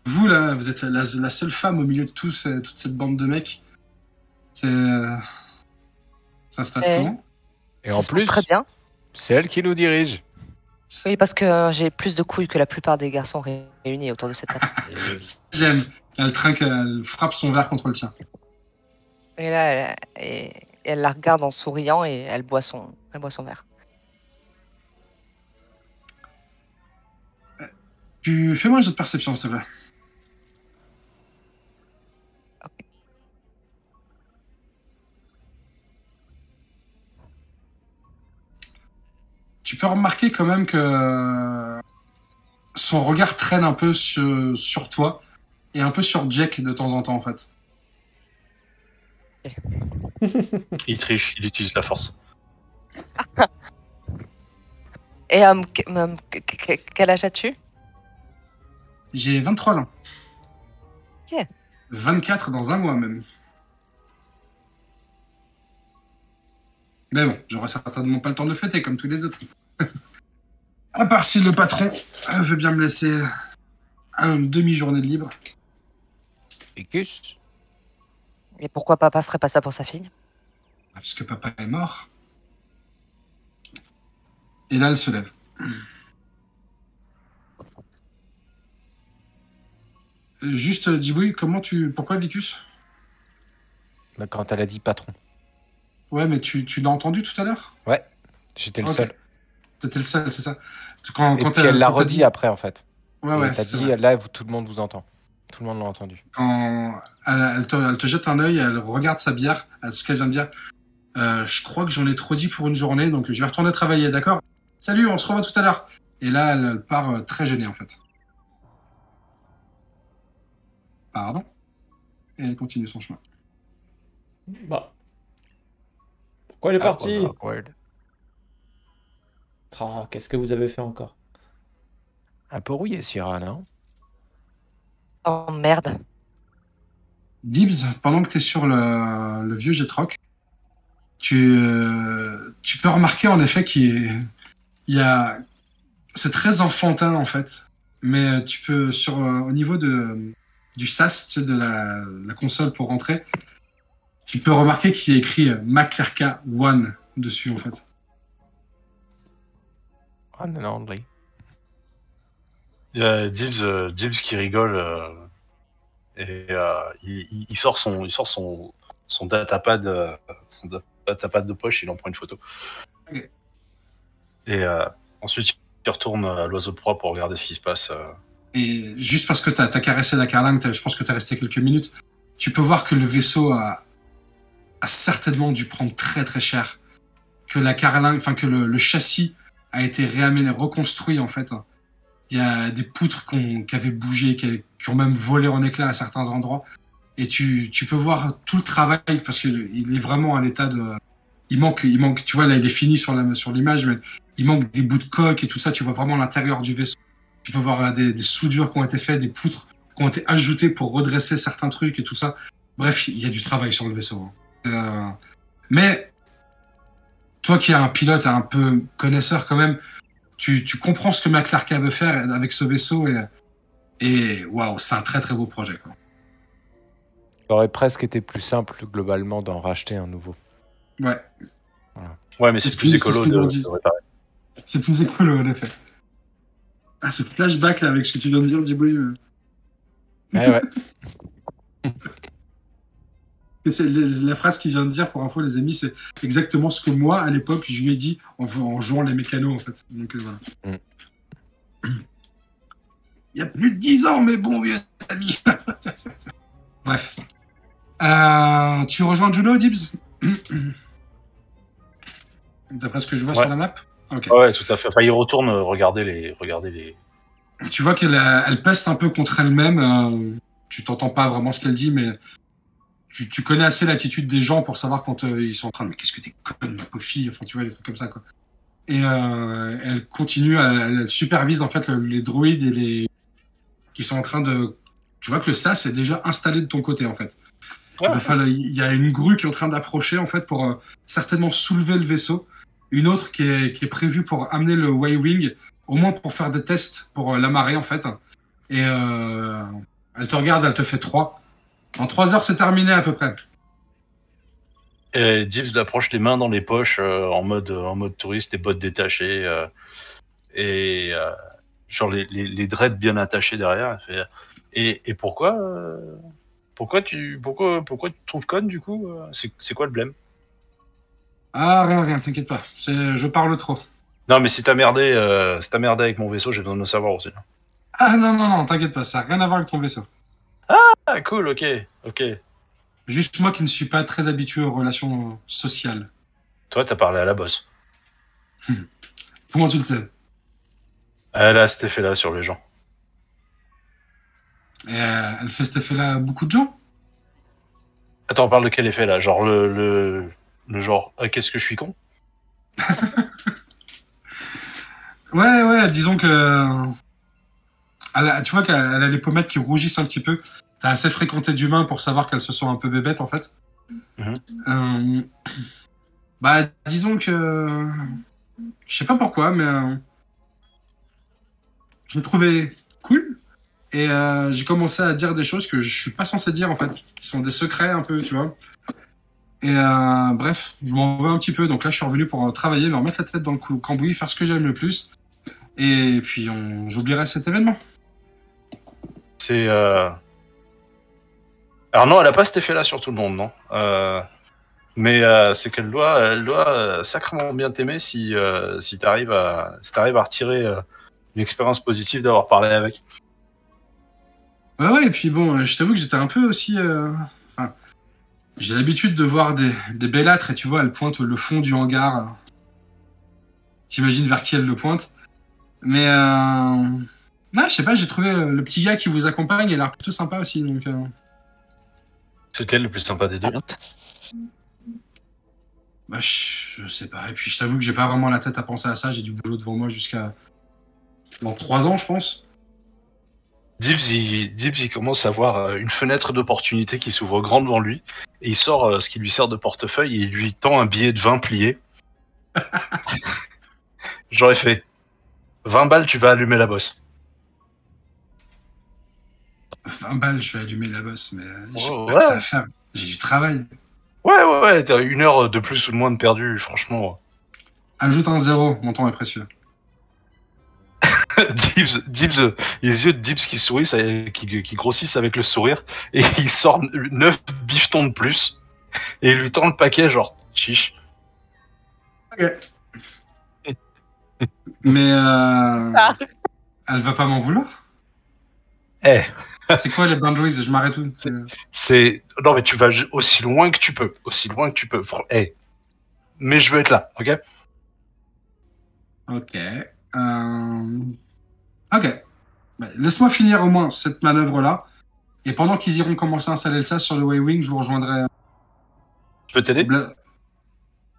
vous, là, vous êtes la seule femme au milieu de toute cette bande de mecs. Ça se passe comment? Et en Ça se passe plus, très bien. c'est elle qui nous dirige. Oui, parce que j'ai plus de couilles que la plupart des garçons réunis autour de cette table. J'aime. Elle trinque, elle frappe son verre contre le tien. Et là, elle la regarde en souriant et elle boit son verre. Tu fais-moi un jeu de perception, s'il te plaît. Ok. Tu peux remarquer quand même que son regard traîne un peu sur toi et un peu sur Jack de temps en temps, en fait. Il triche, il utilise la force. Et quel âge as-tu? J'ai 23 ans. Ok. 24 dans un mois même. Mais bon, j'aurai certainement pas le temps de le fêter comme tous les autres. À part si le patron veut bien me laisser une demi-journée de libre. Et qu'est-ce? Et pourquoi papa ferait pas ça pour sa fille? Parce que papa est mort. Et là, elle se lève. Juste, Djiboui, pourquoi Vicus? Bah, quand elle a dit patron. Ouais, mais tu l'as entendu tout à l'heure? Ouais, j'étais le Ok. seul. T'étais le seul, c'est ça. Et puis elle l'a redit après, en fait. Ouais, T'as c'est dit, vrai. là, tout le monde vous entend. Tout le monde l'a entendu. Quand elle te jette un œil, elle regarde sa bière, ce qu'elle vient de dire. Je crois que j'en ai trop dit pour une journée, donc je vais retourner travailler, d'accord? Salut, on se revoit tout à l'heure. Et là, elle part très gênée, en fait. Pardon. Et elle continue son chemin. Bah. Pourquoi elle est That was partie? awkward. Oh, qu'est-ce que vous avez fait encore? Un peu rouillé, Sierra, non? Oh merde. Dibs, pendant que tu es sur le vieux Jetrock, tu peux remarquer en effet qu'il y a... C'est très enfantin en fait, mais tu peux, au niveau du SAS, tu sais, de la console pour rentrer, tu peux remarquer qu'il y a écrit Maclerca One dessus en fait. One and only. Il y a Dibs qui rigole et il sort son datapad, de poche, il en prend une photo. Ok. Et ensuite il retourne à l'oiseau de proie pour regarder ce qui se passe. Et juste parce que t'as caressé la carlingue, je pense que t'es resté quelques minutes, tu peux voir que le vaisseau a certainement dû prendre très très cher. Que la carlingue, enfin que le châssis a été reconstruit en fait. Il y a des poutres qui avaient bougé, qui ont même volé en éclats à certains endroits. Et tu peux voir tout le travail parce qu'il est vraiment à l'état de... Il manque, tu vois, là il est fini sur l'image, mais il manque des bouts de coque et tout ça. Tu vois vraiment l'intérieur du vaisseau. Tu peux voir des soudures qui ont été faites, des poutres qui ont été ajoutées pour redresser certains trucs et tout ça. Bref, il y a du travail sur le vaisseau. Mais toi qui es un pilote un peu connaisseur quand même, tu comprends ce que McClarkin veut faire avec ce vaisseau et waouh, c'est un très très beau projet, quoi. Ça aurait presque été plus simple globalement d'en racheter un nouveau. Ouais. Voilà. Ouais, mais c'est Est-ce plus que c'est ce écolo qu'ils ont de dit. réparer. C'est plus écolo, en effet. Ah, ce flashback là avec ce que tu viens de dire, Djibril. Ouais. C'est la phrase qu'il vient de dire, pour info, les amis, c'est exactement ce que moi, à l'époque, je lui ai dit en jouant les mécanos, en fait. Donc voilà. Il y a plus de 10 ans, mais bon, vieux ami. Bref. Tu rejoins Juno, Dibs? D'après ce que je vois sur la map. Ok. Ouais, tout à fait. Enfin, il retourne regarder les. Tu vois qu'elle elle peste un peu contre elle-même. Tu t'entends pas vraiment ce qu'elle dit, mais tu connais assez l'attitude des gens pour savoir quand ils sont en train de... Mais qu'est-ce que t'es conne, ma pauvre fille. Enfin, tu vois, des trucs comme ça, quoi. Et elle continue, elle supervise en fait les droïdes et les... qui sont en train de... Tu vois que le SAS est déjà installé de ton côté, en fait. Ouais. Il y a une grue qui est en train d'approcher, en fait, pour certainement soulever le vaisseau. Une autre qui est prévue pour amener le Y-Wing, au moins pour faire des tests pour l'amarrer, en fait. Et elle te regarde, elle te fait 3. En 3 heures, c'est terminé, à peu près. Et Gibbs l'approche les mains dans les poches, en mode touriste, les bottes détachées, genre les dreads bien attachés derrière. Elle fait, et pourquoi tu te trouves conne, du coup? C'est quoi le blême? Ah, rien, t'inquiète pas. Je parle trop. Non, mais si t'as merdé avec mon vaisseau, j'ai besoin de le savoir aussi. Ah non, t'inquiète pas, ça n'a rien à voir avec ton vaisseau. Ah, cool, ok. Juste moi qui ne suis pas très habitué aux relations sociales. Toi, t'as parlé à la boss. Comment tu le sais? Elle a cet effet-là sur les gens. Et elle fait cet effet-là à beaucoup de gens? Attends, on parle de quel effet, là? Genre le genre, qu'est-ce que je suis con? Ouais, disons que... tu vois qu'elle a les pommettes qui rougissent un petit peu. T'as assez fréquenté d'humains pour savoir qu'elles se sont un peu bébêtes, en fait. Bah, disons que... Je sais pas pourquoi, mais... je le trouvais cool. Et j'ai commencé à dire des choses que je suis pas censé dire, en fait. Qui sont des secrets, un peu, tu vois. Et bref, je m'en veux un petit peu. Donc là, je suis revenu pour travailler, me remettre la tête dans le cambouis, faire ce que j'aime le plus. Et puis, j'oublierai cet événement. C'est... Alors non, elle a pas cet effet-là sur tout le monde, non. Mais c'est qu'elle doit sacrément bien t'aimer si t'arrives à retirer une expérience positive d'avoir parlé avec. Ouais, et puis bon, je t'avoue que j'étais un peu aussi... Enfin, j'ai l'habitude de voir des bellâtres, et tu vois, elle pointe le fond du hangar. T'imagines vers qui elle le pointe. Mais... je sais pas, j'ai trouvé le petit gars qui vous accompagne, il a l'air plutôt sympa aussi, donc... C'est lequel le plus sympa des deux? Bah, je sais pas. Et puis, je t'avoue que j'ai pas vraiment la tête à penser à ça. J'ai du boulot devant moi jusqu'à... dans 3 ans, je pense. Dibs, il commence à voir une fenêtre d'opportunité qui s'ouvre grande devant lui, et il sort ce qui lui sert de portefeuille, et il lui tend un billet de 20 plié. J'aurais fait 20 balles, tu vas allumer la bosse. 20 balles, je vais allumer la bosse, mais j'ai Oh, pas ouais. que ça à faire. J'ai du travail. Ouais, t'as 1 heure de plus ou de moins de perdu, franchement. Ajoute un 0, mon temps est précieux. Dibs, les yeux de Dibs qui sourissent, qui grossissent avec le sourire, et il sort 9 bifetons de plus, et il lui tend le paquet, genre, chiche. Ok. Mais elle va pas m'en vouloir? Eh, C'est quoi les boundaries? Je m'arrête où? non, mais tu vas aussi loin que tu peux, Eh, mais je veux être là, ok? Ok. Ok. Bah, laisse-moi finir au moins cette manœuvre-là. Et pendant qu'ils iront commencer à installer le SAS sur le Y-Wing, je vous rejoindrai. Je peux t'aider?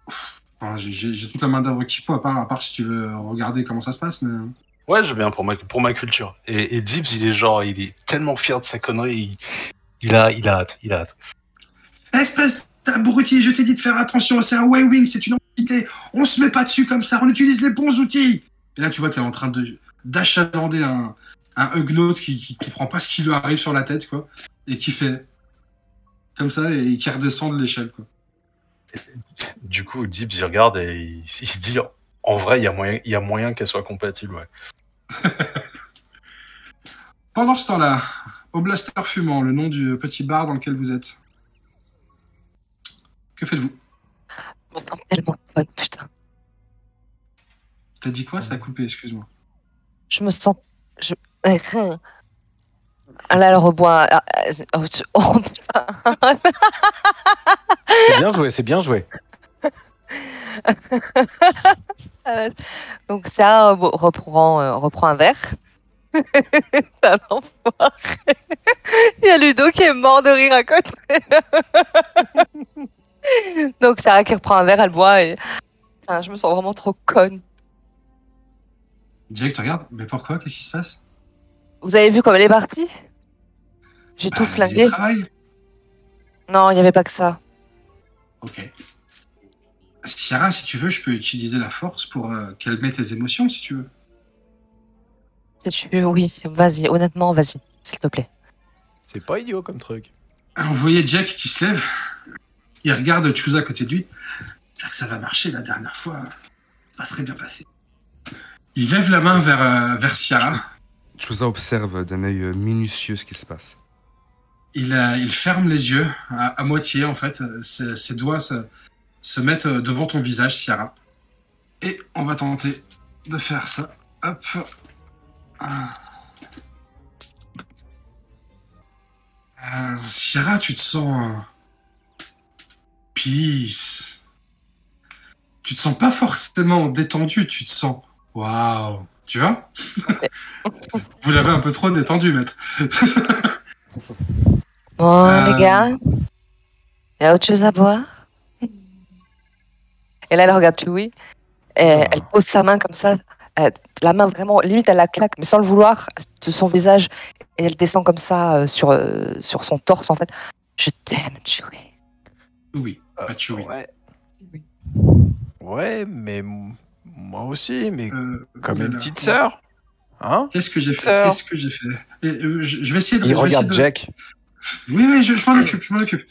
Enfin, j'ai toute la main-d'œuvre qu'il faut, à part si tu veux regarder comment ça se passe. Mais... Ouais, je viens pour ma culture. Et Dibs, il est tellement fier de sa connerie, il a hâte. Espèce d'abruti, je t'ai dit de faire attention, c'est un Y-Wing, c'est une entité. On se met pas dessus comme ça, on utilise les bons outils. Et là, tu vois qu'elle est en train d'achalander un Huguenot qui comprend pas ce qui lui arrive sur la tête, quoi. Et qui fait comme ça et qui redescend de l'échelle, quoi. Du coup, Dibbs, il regarde et il se dit, en vrai, il y a moyen qu'elle soit compatible, ouais. Pendant ce temps-là, au Blaster Fumant, le nom du petit bar dans lequel vous êtes. Que faites-vous? Je me sens tellement conne, putain. T'as dit quoi? Ça a coupé, excuse-moi. Je me sens. Ah là, elle reboit. Oh putain. C'est bien joué, c'est bien joué. Donc ça reprend un verre. C'est un enfoiré. Il y a Ludo qui est mort de rire à côté. Donc Sarah qui reprend un verre, elle boit et putain, je me sens vraiment trop conne. Jack te regarde, mais pourquoi? Qu'est-ce qui se passe? Vous avez vu comme elle est partie? J'ai tout Du flingué. travail. Non, il n'y avait pas que ça. Ok. Ciara, si tu veux, je peux utiliser la force pour calmer tes émotions, si tu veux. Oui, vas-y, honnêtement, vas-y, s'il te plaît. C'est pas idiot comme truc. Vous voyez Jack qui se lève, il regarde Chusa à côté de lui. C'est que ça va marcher la dernière fois, ça serait bien passé. Il lève la main vers Ciara. Chusa observe d'un œil minutieux ce qui se passe. Il ferme les yeux à moitié en fait. Ses doigts se mettent devant ton visage, Ciara. Et on va tenter de faire ça. Hop. Ciara, tu te sens peace. Tu te sens pas forcément détendu, tu te sens waouh. Tu vois? Vous l'avez un peu trop détendu, maître. Bon, les gars, il y a autre chose à boire? Et là, elle regarde Chewie, et elle pose sa main comme ça, la main vraiment, limite, elle la claque, mais sans le vouloir, de son visage, et elle descend comme ça sur son torse, en fait. Je t'aime, Chewie. Oui, pas Chewie. Ouais, mais moi aussi, mais comme oulala. une petite sœur. Hein? Qu'est-ce que j'ai fait? Sœur. Qu'est-ce que j'ai fait? Et, je vais essayer de. Il je vais regarde essayer de- Jack. Oui, je m'en occupe, je m'en occupe.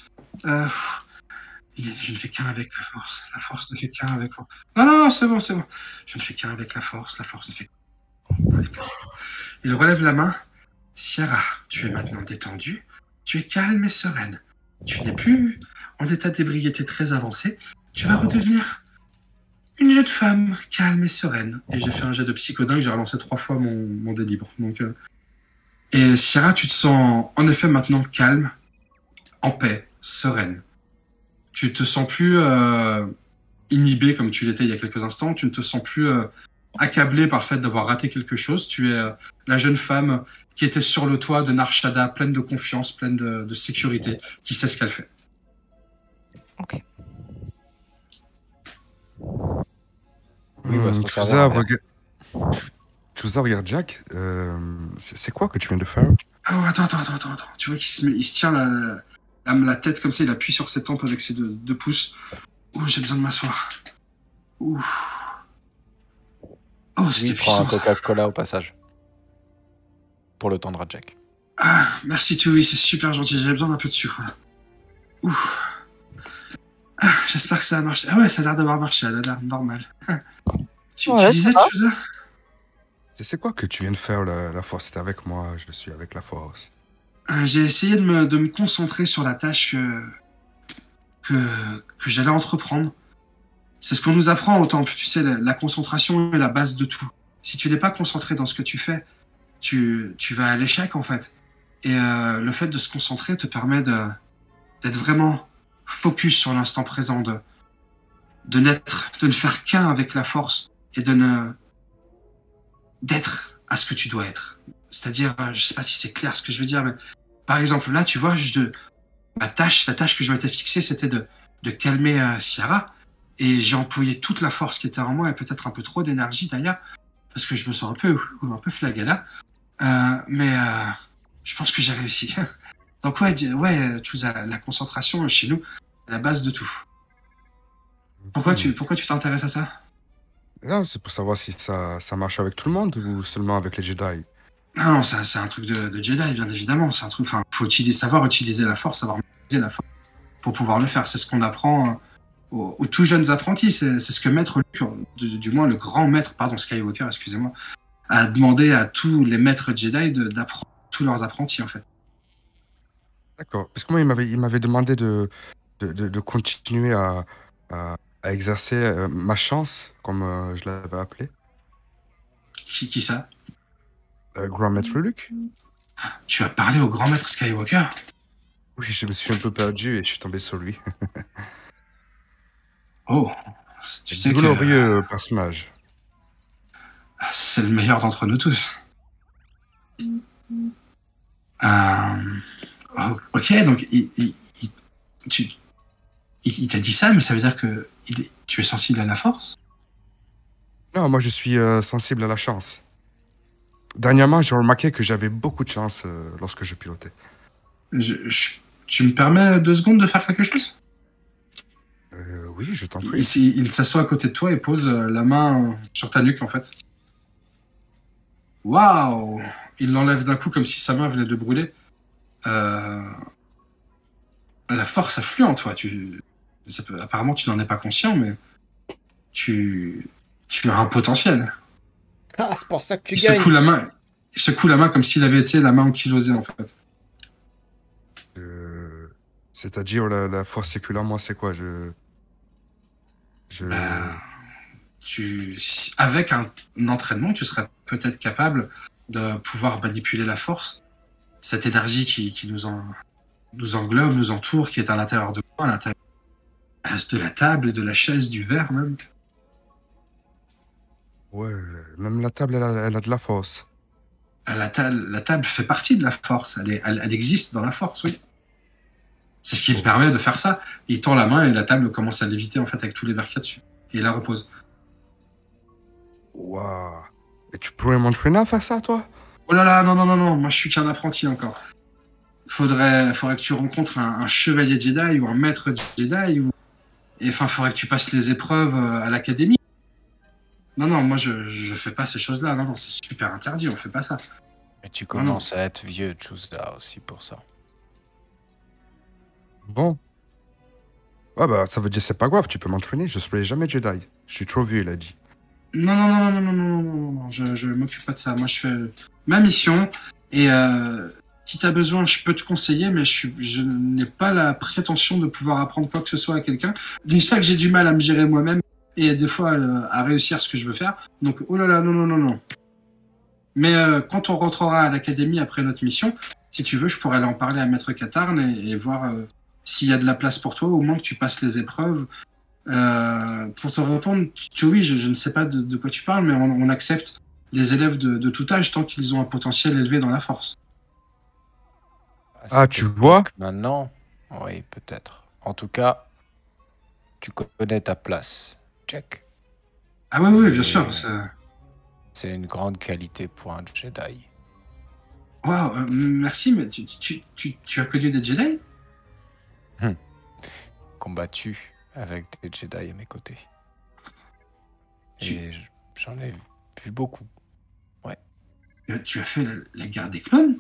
Je ne fais qu'un avec la force. La force ne fait qu'un avec moi. Non, c'est bon. Je ne fais qu'un avec la force ne fait qu'un avec moi. Il relève la main. Ciara, tu es maintenant détendue. Tu es calme et sereine. Tu n'es plus en état d'ébriété très avancé. Tu vas redevenir une jeune femme calme et sereine. Et j'ai fait un jet de psychodingue, j'ai relancé 3 fois mon dé libre. Donc, Et Ciara, tu te sens en effet maintenant calme, en paix, sereine. Tu te sens plus inhibé comme tu l'étais il y a quelques instants. Tu ne te sens plus accablé par le fait d'avoir raté quelque chose. Tu es la jeune femme qui était sur le toit de Narshada, pleine de confiance, pleine de sécurité, qui sait ce qu'elle fait. Ok. Oui, il va se resservir un verre. Chusa regarde Jack. C'est quoi que tu viens de faire? Oh, attends. Tu vois qu'il se tient la tête comme ça, il appuie sur ses tempes avec ses deux pouces. Oh, j'ai besoin de m'asseoir. Ouh. Oh, Oui, c'était il prend un puissant. Coca-Cola au passage. Pour le tendre à Jack. Ah, merci Chewie, c'est super gentil. J'avais besoin d'un peu de sucre. Là. Ouh. Ah, j'espère que ça a marché. Ah ouais, ça a l'air d'avoir marché. Elle a l'air normale. Ah. Tu Ouais, disais, ça va. Chusa? C'est quoi que tu viens de faire? La force est avec moi, je suis avec la force. J'ai essayé de me concentrer sur la tâche que j'allais entreprendre. C'est ce qu'on nous apprend au temple. Tu sais, la concentration est la base de tout. Si tu n'es pas concentré dans ce que tu fais, tu vas à l'échec en fait. Et le fait de se concentrer te permet d'être vraiment focus sur l'instant présent, de ne faire qu'un avec la force et d'être à ce que tu dois être. C'est-à-dire, je sais pas si c'est clair ce que je veux dire, mais par exemple là, tu vois, la tâche que je m'étais fixée, c'était de calmer Ciara, et j'ai employé toute la force qui était en moi et peut-être un peu trop d'énergie d'ailleurs, parce que je me sens un peu flagué là. Mais je pense que j'ai réussi. Donc ouais, Chusa, la concentration chez nous, c'est la base de tout. Pourquoi tu t'intéresses à ça? Non, c'est pour savoir si ça marche avec tout le monde ou seulement avec les Jedi. Non, c'est un truc de Jedi, bien évidemment. C'est un truc, faut savoir utiliser la force, savoir utiliser la force pour pouvoir le faire. C'est ce qu'on apprend aux tout jeunes apprentis. C'est ce que Maître Luke, du moins le grand maître, pardon, Skywalker, excusez-moi, a demandé à tous les maîtres Jedi d'apprendre tous leurs apprentis, en fait. D'accord. Parce que moi, il m'avait demandé de continuer à exercer ma chance, comme je l'avais appelé. Qui ça? Grand Maître Luke. Tu as parlé au grand maître Skywalker? Oui, je me suis un peu perdu et je suis tombé sur lui. Oh, tu sais que Glorieux personnage. c'est le meilleur d'entre nous tous. Ok, donc il t'a dit ça, mais ça veut dire que tu es sensible à la force? Non, moi, je suis sensible à la chance. Dernièrement, j'ai remarqué que j'avais beaucoup de chance lorsque je pilotais. Tu me permets 2 secondes de faire quelque chose? Oui, je t'en prie. Il s'assoit à côté de toi et pose la main sur ta nuque, en fait. Waouh! Il l'enlève d'un coup comme si sa main venait de brûler. La force afflue en toi. Apparemment, tu n'en es pas conscient, mais tu as un potentiel. Ah, c'est pour ça que tu Il gagnes. secoue la main comme s'il avait été la main ankylosée, en fait. C'est-à-dire la force séculaire, moi, c'est quoi? Avec un entraînement, tu seras peut-être capable de pouvoir manipuler la force, cette énergie qui nous englobe, nous entoure, qui est à l'intérieur de toi, à l'intérieur de la table, de la chaise, du verre même. Ouais, même la table, elle a de la force. La table fait partie de la force, elle existe dans la force, oui. C'est ce qui me permet de faire ça. Il tend la main et la table commence à léviter en fait avec tous les verres qu'il y a dessus. Et il la repose. Waouh. Et tu pourrais m'entraîner à faire ça, toi? Oh là là, non, moi je suis qu'un apprenti encore. Faudrait que tu rencontres un chevalier Jedi ou un maître Jedi faudrait que tu passes les épreuves à l'académie. Non, moi je fais pas ces choses-là. Non, c'est super interdit, on fait pas ça. Mais tu commences à être vieux, Chuzda, aussi pour ça. Bon. Ouais, bah, ça veut dire c'est pas grave, tu peux m'entraîner, je serai jamais Jedi. Je suis trop vieux, il a dit. Non, je m'occupe pas de ça. Moi, je fais ma mission et si t'as besoin, je peux te conseiller, mais je n'ai pas la prétention de pouvoir apprendre quoi que ce soit à quelqu'un. Déjà que j'ai du mal à me gérer moi-même et des fois à réussir ce que je veux faire. Donc, oh là là, non. Mais quand on rentrera à l'académie après notre mission, si tu veux, je pourrais aller en parler à Maître Katarn et voir s'il y a de la place pour toi, au moins que tu passes les épreuves. Pour te répondre, oui, je ne sais pas de quoi tu parles, mais on accepte les élèves de tout âge tant qu'ils ont un potentiel élevé dans la force. Ah, tu vois? Maintenant, oui, peut-être. En tout cas, tu connais ta place, Jack. Ah oui, bien sûr. C'est une grande qualité pour un Jedi. Wow, merci, mais tu as connu des Jedi? Combattu avec des Jedi à mes côtés. Et j'en ai vu beaucoup. Ouais. Tu as fait la guerre des clones?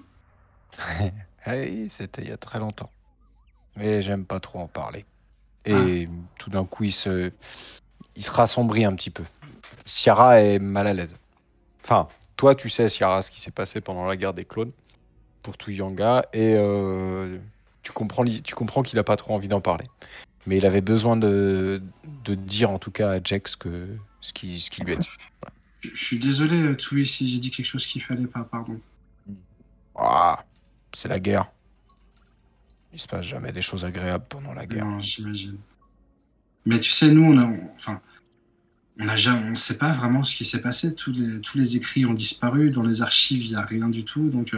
Oui, c'était il y a très longtemps. Mais j'aime pas trop en parler. Et tout d'un coup, il se rassombrit un petit peu. Ciara est mal à l'aise. Enfin, toi, tu sais, Ciara, ce qui s'est passé pendant la guerre des clones pour Tuyanga, et tu comprends qu'il a pas trop envie d'en parler. Mais il avait besoin de dire, en tout cas, à Jack ce qu'il lui a dit. Voilà. Je suis désolé, Toui, si j'ai dit quelque chose qu'il fallait pas, pardon. Ah, c'est la guerre. Il se passe jamais des choses agréables pendant la guerre. Non, j'imagine. Mais tu sais, nous, on ne sait pas vraiment ce qui s'est passé. Tous les écrits ont disparu. Dans les archives, il n'y a rien du tout. Donc,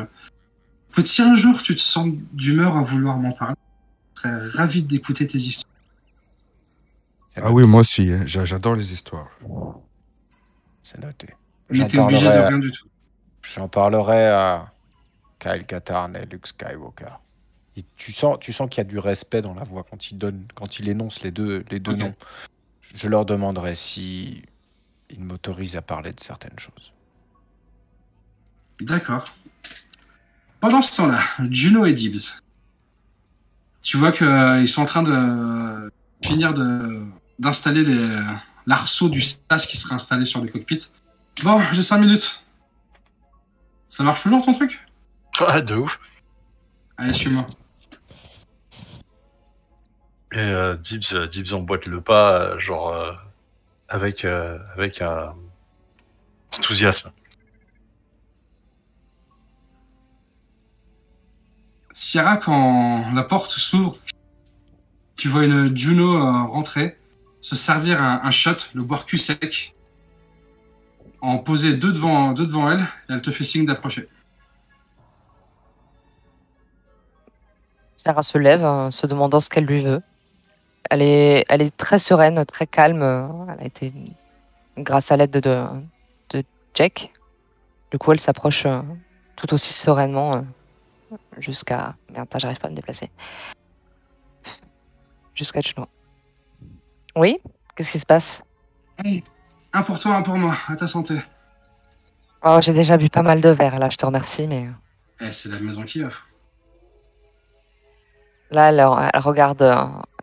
si un jour tu te sens d'humeur à vouloir m'en parler, je serais ravi d'écouter tes histoires. Ah oui, moi aussi, hein. J'adore les histoires. C'est noté. Mais t'es obligé de rien du tout. J'en parlerai à Kyle Katarn et Luke Skywalker. Et tu sens qu'il y a du respect dans la voix quand il énonce les deux noms. Je leur demanderai si ils m'autorisent à parler de certaines choses. D'accord. Pendant ce temps-là, Juno et Dibs, tu vois qu'ils sont en train de finir de d'installer l'arceau du sas qui serait installé sur le cockpit. Bon, j'ai 5 minutes. Ça marche toujours ton truc? Ouais, de ouf. Allez, suis-moi. Et Dibs emboîte le pas, avec un enthousiasme. Sierra, quand la porte s'ouvre, tu vois une Juno rentrer, se servir un shot, le boire cul sec, en poser deux devant elle, et elle te fait signe d'approcher. Sarah se lève, se demandant ce qu'elle lui veut. Elle est très sereine, très calme. Elle a été grâce à l'aide de Jack. Du coup, elle s'approche tout aussi sereinement jusqu'à... Merde, j'arrive pas à me déplacer. Jusqu'à Juno. Oui? Qu'est-ce qui se passe? Allez, un pour toi, un pour moi, à ta santé. Oh, j'ai déjà bu pas mal de verres, là, je te remercie, mais... C'est la maison qui offre. Là, elle regarde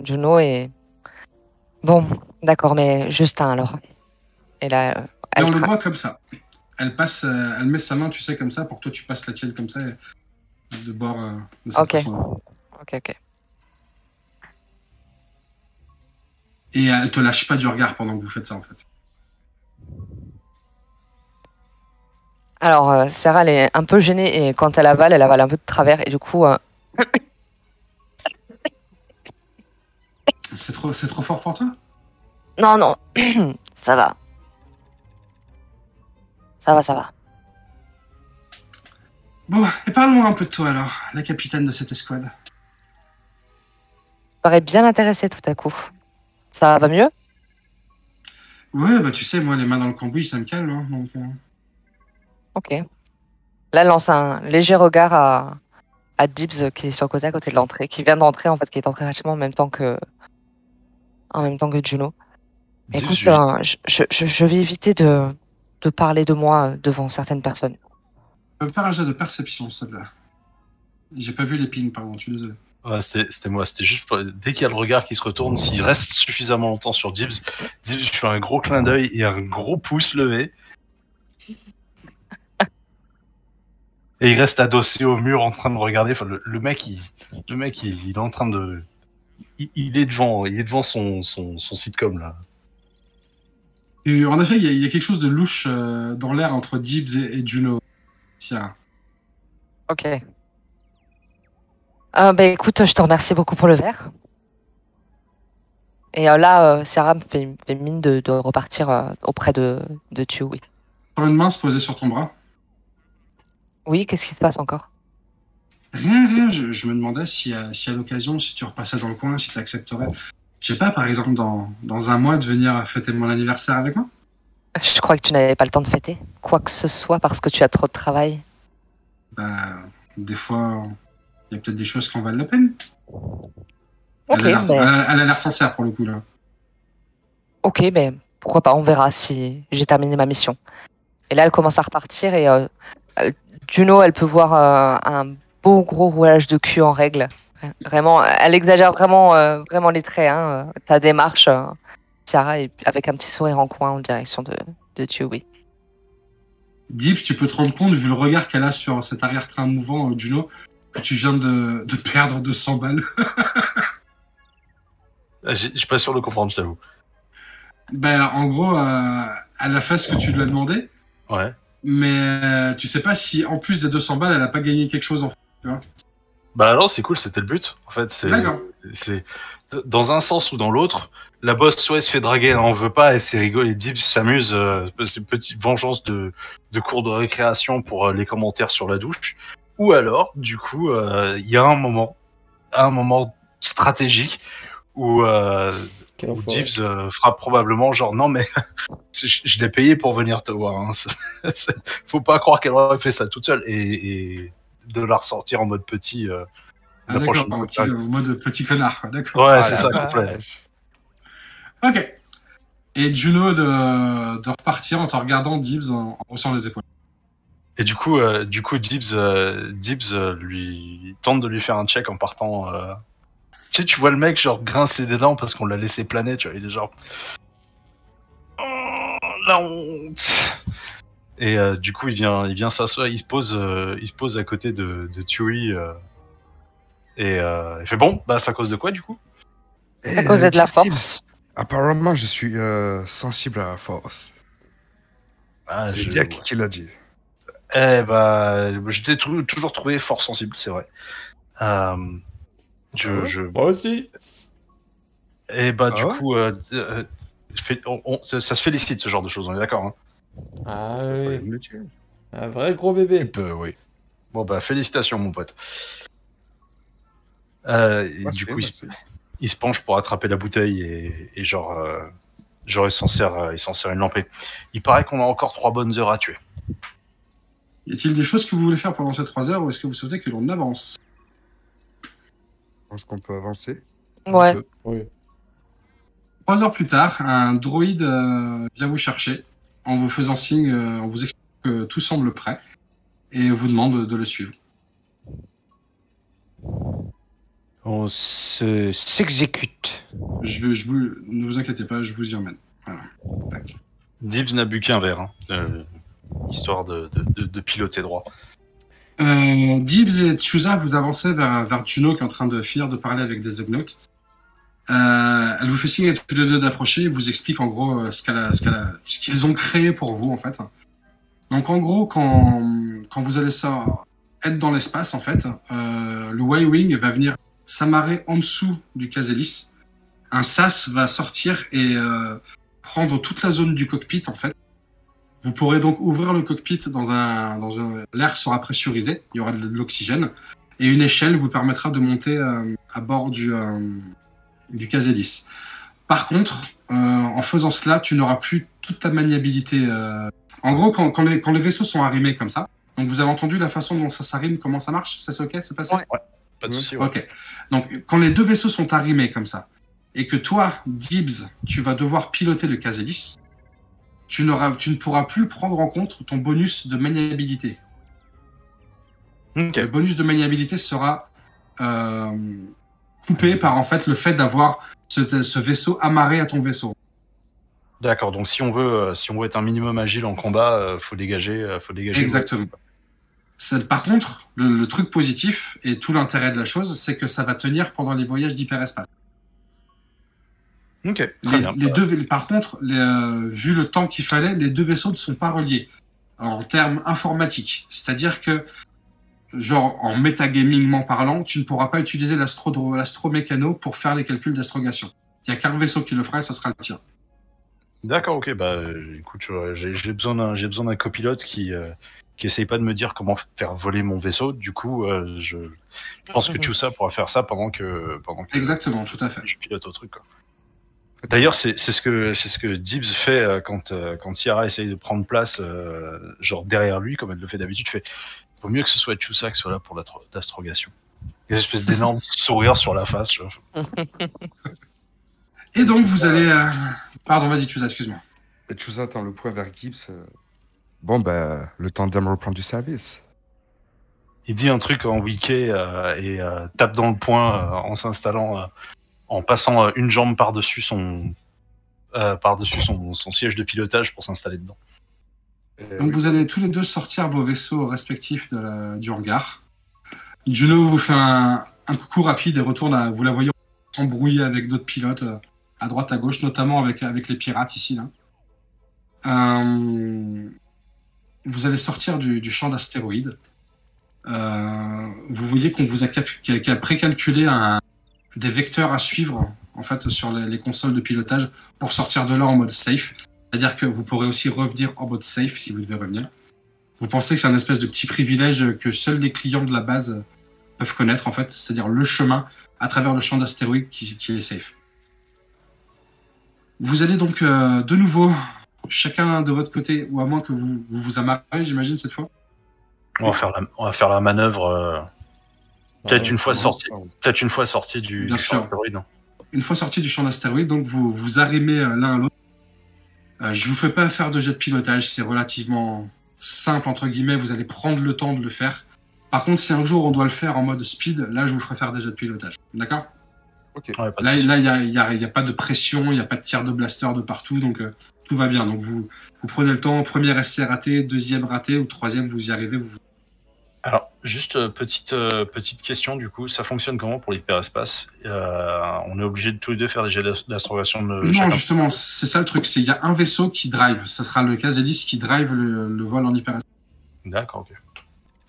Juno et... Bon, d'accord, mais juste un, alors. Et là, Et elle on le craque. boit comme ça. Elle passe, elle met sa main, tu sais, comme ça, pour que toi tu passes la tienne comme ça, et de boire de cette Ok. façon-là. Ok. Et elle te lâche pas du regard pendant que vous faites ça, en fait. Alors, Sarah, elle est un peu gênée et quand elle avale un peu de travers. Et du coup, C'est trop fort pour toi? non, ça va. Ça va. Bon, et parle-moi un peu de toi alors, la capitaine de cette escouade. Je parais bien intéressée tout à coup. Ça va mieux? Ouais, bah tu sais, moi, les mains dans le cambouis, ça me calme, hein, donc... Ok. Là, elle lance un léger regard à Dibs qui est sur le côté à côté de l'entrée, qui vient d'entrer en fait, qui est entré vachement en même temps que Juno. Dibs Écoute, lui- je vais éviter de parler de moi devant certaines personnes. Je peux faire un jet de perception, s'il te plaît. J'ai pas vu les pings, pardon, je suis désolé. Ouais, c'était moi, c'était juste dès qu'il y a le regard qui se retourne, s'il reste suffisamment longtemps sur Dibs, je fais un gros clin d'œil et un gros pouce levé. Et il reste adossé au mur en train de regarder. Enfin, le mec, il est en train de, il est devant son sitcom là. Et, en effet, il y a quelque chose de louche dans l'air entre Dibs et Juno. Sierra. Ok. Bah écoute, je te remercie beaucoup pour le verre. Et là, Sarah me fait mine de repartir auprès de Chewie. Prends une main se poser sur ton bras. Oui, qu'est-ce qui se passe encore? Rien, je me demandais si à l'occasion, si tu repassais dans le coin, si tu accepterais. Je sais pas, par exemple, dans un mois, de venir fêter mon anniversaire avec moi. Je crois que tu n'avais pas le temps de fêter. Quoi que ce soit parce que tu as trop de travail. Bah, des fois, il y a peut-être des choses qui en valent la peine. Ok, Elle a mais l'air sincère pour le coup, là. ok, mais pourquoi pas, on verra si j'ai terminé ma mission. Et là, elle commence à repartir et Juno, elle peut voir un beau gros roulage de cul en règle. Vraiment, elle exagère vraiment les traits. Hein. Ta démarche, Sarah, et avec un petit sourire en coin en direction de Chewie. Dips, tu peux te rendre compte, vu le regard qu'elle a sur cet arrière-train mouvant, Juno, que tu viens de perdre 200 balles. Je suis pas sûr de comprendre, je t'avoue. Ben, en gros, elle a fait ce que tu lui as demandé, Ouais. mais tu sais pas si, en plus des 200 balles, elle a pas gagné quelque chose en fait. Tu vois. Bah non, c'est cool, c'était le but. En fait, D'accord. c'est dans un sens ou dans l'autre. La boss soit elle se fait draguer, elle en veut pas, et c'est rigolo. Et Dibs s'amuse, c'est une petite vengeance de cours de récréation pour les commentaires sur la douche. Ou alors, du coup, il y a un moment stratégique où Quel où enfoiré. Dibs fera probablement genre non mais je l'ai payé pour venir te voir. Hein. Faut pas croire qu'elle aurait fait ça toute seule et de la ressortir en mode petit. Ah, La d'accord, prochaine en mode petit connard, quoi. D'accord. Ouais, Ah, c'est la ça, complet. vache. Ok. Et Juno de repartir en te regardant Dibs en haussant les épaules. Et du coup, Dibs lui tente de lui faire un check en partant Tu sais, tu vois le mec genre grincer des dents parce qu'on l'a laissé planer, tu vois, il est genre... Oh, la honte. Et du coup, il vient s'asseoir, il se pose à côté de Tui, et il fait bon, bah c'est à cause de quoi du coup? À cause de la Tibbs, force. apparemment, je suis sensible à la force. Ah, C'est Jack qui l'a dit. Eh bah, je t'ai toujours trouvé fort sensible, c'est vrai. Ah ouais Moi aussi. Et bah Ah du ouais coup, ça se félicite ce genre de choses, on est d'accord, hein? Ah Fallait oui. me le dire. Un vrai gros bébé. Oui. Bon bah félicitations mon pote. Et Merci, du coup, merci. il se penche pour attraper la bouteille et genre il s'en sert une lampée. Il paraît qu'on a encore 3 bonnes heures à tuer. Y a-t-il des choses que vous voulez faire pendant ces 3 heures ou est-ce que vous souhaitez que l'on avance? Je pense qu'on peut avancer. Ouais. Oui. 3 heures plus tard, un droïde vient vous chercher en vous faisant signe, en vous expliquant que tout semble prêt et vous demande de le suivre. On s'exécute. Ne vous inquiétez pas, je vous y emmène. Voilà. Tac. Dibs n'a bu qu'un verre, hein, histoire de piloter droit. Dibs et Tchusa, vous avancez vers Juno qui est en train de finir de parler avec des Ognotes. Elle vous fait signe à tous les deux d'approcher et vous explique en gros ce qu'ils ont créé pour vous en fait. Donc en gros, quand vous allez être dans l'espace en fait, le Y-Wing va venir s'amarrer en dessous du Casélis. Un SAS va sortir et prendre toute la zone du cockpit en fait. Vous pourrez donc ouvrir le cockpit l'air sera pressurisé, il y aura de l'oxygène et une échelle vous permettra de monter à bord du Casélis. Par contre, en faisant cela, tu n'auras plus toute ta maniabilité. En gros, quand les vaisseaux sont arrimés comme ça, donc vous avez entendu la façon dont ça s'arrime, comment ça marche? Ça c'est ok? C'est passé? Ouais. Pas de soucis. Ouais. Ok. Donc quand les deux vaisseaux sont arrimés comme ça, et que toi, Dibs, tu vas devoir piloter le Casélis, tu ne pourras plus prendre en compte ton bonus de maniabilité. Ok. Le bonus de maniabilité sera coupé par en fait le fait d'avoir ce vaisseau amarré à ton vaisseau. D'accord. Donc si on veut être un minimum agile en combat, faut dégager. Exactement. Par contre, le truc positif et tout l'intérêt de la chose, c'est que ça va tenir pendant les voyages d'hyperespace. Ok. Très bien. Par contre, vu le temps qu'il fallait, les deux vaisseaux ne sont pas reliés en termes informatiques. C'est-à-dire que, genre en métagamingment parlant, tu ne pourras pas utiliser l'astromécano pour faire les calculs d'astrogation. Il n'y a qu'un vaisseau qui le fera et ça sera le tien. D'accord. Ok. Bah écoute, j'ai besoin d'un copilote qui essaye pas de me dire comment faire voler mon vaisseau. Du coup, je pense que Chusa pourra faire ça pendant que Exactement, tout à fait. je pilote au truc, quoi. D'ailleurs, c'est ce que Dibs fait quand Sierra essaye de prendre place, genre derrière lui, comme elle le fait d'habitude. Fait, vaut mieux que ce soit Chusa qui soit là pour l'astrogation. Il y a une espèce d'énorme sourire sur la face. Tu vois. Et donc vous allez... Pardon, vas-y, Tchusa, excuse-moi. Et Chusa tend le point vers Gibbs. Bon, ben, le tandem reprend du service. Il dit un truc en wiki et tape dans le poing en s'installant, en passant une jambe par-dessus son siège de pilotage pour s'installer dedans. Donc vous allez tous les deux sortir vos vaisseaux respectifs du hangar. Juno vous fait un coucou rapide et retourne vous la voyez s'embrouiller avec d'autres pilotes à droite à gauche, notamment avec les pirates ici. Là. Vous allez sortir du champ d'astéroïdes. Vous voyez qu'on vous a précalculé des vecteurs à suivre en fait sur les consoles de pilotage pour sortir de là en mode safe. C'est-à-dire que vous pourrez aussi revenir en mode safe si vous devez revenir. Vous pensez que c'est un espèce de petit privilège que seuls les clients de la base peuvent connaître en fait, c'est-à-dire le chemin à travers le champ d'astéroïdes qui est safe. Vous allez donc de nouveau chacun de votre côté, ou à moins que vous vous amarrez, j'imagine cette fois. On va faire la manœuvre. Peut-être une fois sorti du Bien sûr. astéroïde. Une fois sorti du champ d'astéroïdes, donc vous vous arrimez l'un à l'autre. Je vous fais pas faire de jet de pilotage, c'est relativement simple entre guillemets. Vous allez prendre le temps de le faire. Par contre, si un jour on doit le faire en mode speed, là je vous ferai faire des jets de pilotage. D'accord? Ok. Ouais, pas de Là, souci. il y a pas de pression, il n'y a pas de tir de blaster de partout, donc tout va bien. Donc vous prenez le temps, premier essai raté, deuxième raté, ou troisième, vous y arrivez. Alors, juste petite question, du coup, ça fonctionne comment pour l'hyperespace? On est obligé de tous les deux faire des jets d'astrogation de Non, chacun. justement, c'est ça le truc, c'est qu'il y a un vaisseau qui drive. Ça sera le Casélis qui drive le vol en hyperespace. D'accord, ok.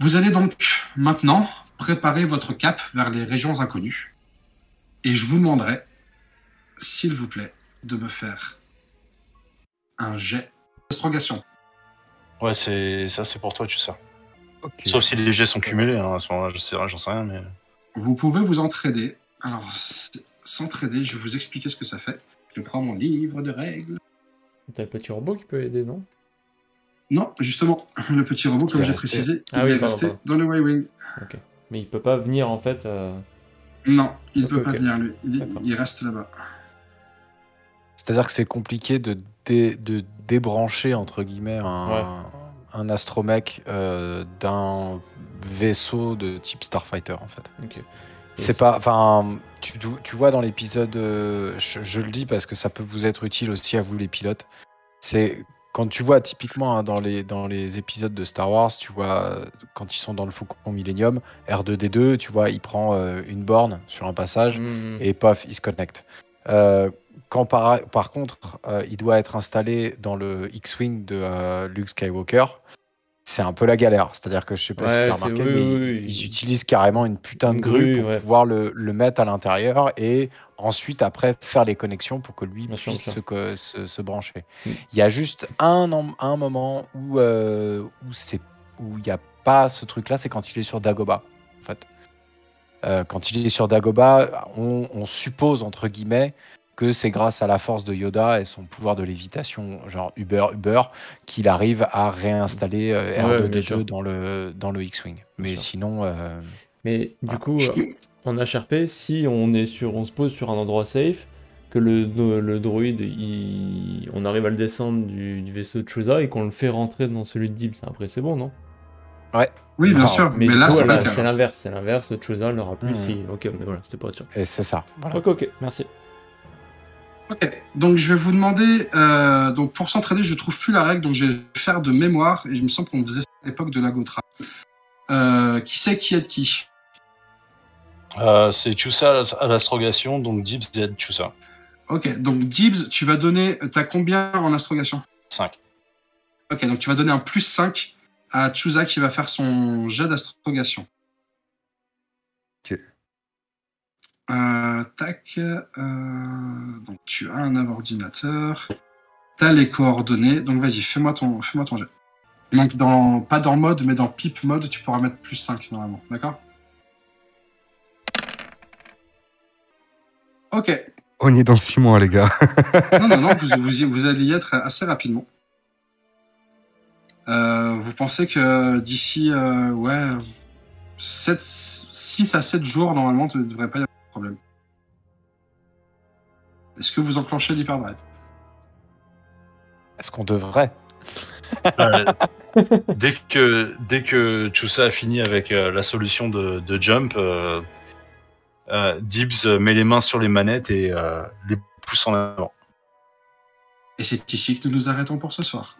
Vous allez donc maintenant préparer votre cap vers les régions inconnues. Et je vous demanderai, s'il vous plaît, de me faire un jet d'astrogation. Ouais, c'est pour toi, tu sais. Ok. Sauf si les jets sont cumulés, hein, à ce moment-là, j'en sais rien, mais... Vous pouvez vous entraider. Alors, s'entraider, je vais vous expliquer ce que ça fait. Je prends mon livre de règles. T'as le petit robot qui peut aider, non? Non, justement, le petit robot, qu'il comme est j'ai resté. précisé, Ah il oui, est pardon, resté pardon. dans le Y-Wing. Ok. Mais il peut pas venir en fait. Non, il Ok, peut pas ok. venir, lui. D'accord. Il reste là-bas. C'est-à-dire que c'est compliqué de débrancher, entre guillemets, un astromech d'un vaisseau de type Starfighter, en fait. Ok. C'est pas... Enfin, tu vois dans l'épisode... je le dis parce que ça peut vous être utile aussi à vous, les pilotes. C'est... Quand tu vois typiquement hein, dans les épisodes de Star Wars, tu vois, quand ils sont dans le Faucon Millennium, R2-D2, tu vois, il prend une borne sur un passage Mhm. et paf, il se connecte. Quand par contre, il doit être installé dans le X-Wing de Luke Skywalker, c'est un peu la galère. C'est-à-dire que je sais pas si Ouais, tu as c'est- remarqué, oui, mais oui, ils oui. utilisent carrément une putain Une de grue grue, pour ouais. pouvoir le mettre à l'intérieur et ensuite, après, faire les connexions pour que lui Bien sûr, puisse bien se brancher. Mm. Il y a juste un moment où il n'y a pas ce truc-là, c'est quand il est sur Dagobah, en fait. Quand il est sur Dagobah, on suppose, entre guillemets, que c'est grâce à la force de Yoda et son pouvoir de lévitation, genre Uber, qu'il arrive à réinstaller Ouais, bien sûr. R2-D2 dans le X-Wing. Mais sûr. sinon, Mais du Voilà. coup, en HRP, si on se pose sur un endroit safe, que le droïde, on arrive à le descendre du vaisseau de Chusa et qu'on le fait rentrer dans celui de Dibs, après c'est bon, non? Oui, bien Non, sûr, Mais mais du là, coup, c'est pas là, le cas. c'est l'inverse. C'est l'inverse. Chusa n'aura plus Mhm. si. Ok, mais voilà, c'était pas être sûr. et c'est ça. Voilà. Ok, merci. Ok, donc je vais vous demander, donc pour s'entraîner, je trouve plus la règle, donc je vais faire de mémoire, et je me semble qu'on faisait ça à l'époque de la Gotra. Qui c'est qui aide qui? C'est Chusa à l'astrogation, donc Dibs aide Chusa. Ok, donc Dibs, tu vas donner, t'as combien en astrogation? 5. Ok, donc tu vas donner un plus 5 à Chusa qui va faire son jet d'astrogation. Ok. Tac, donc tu as un ordinateur, t'as les coordonnées, donc vas-y, fais-moi ton jet. Donc pas dans mode, mais dans pip mode, tu pourras mettre plus 5 normalement, d'accord? Ok, On y est dans 6 mois, les gars. non, vous allez y être assez rapidement. Vous pensez que d'ici 6 à 7 jours, normalement, tu ne devrais pas y avoir de problème. Est-ce que vous enclenchez l'hyperdrive? Est-ce qu'on devrait? Dès que Chusa a fini avec la solution de Jump, Dibs met les mains sur les manettes et les pousse en avant. Et c'est ici que nous nous arrêtons pour ce soir.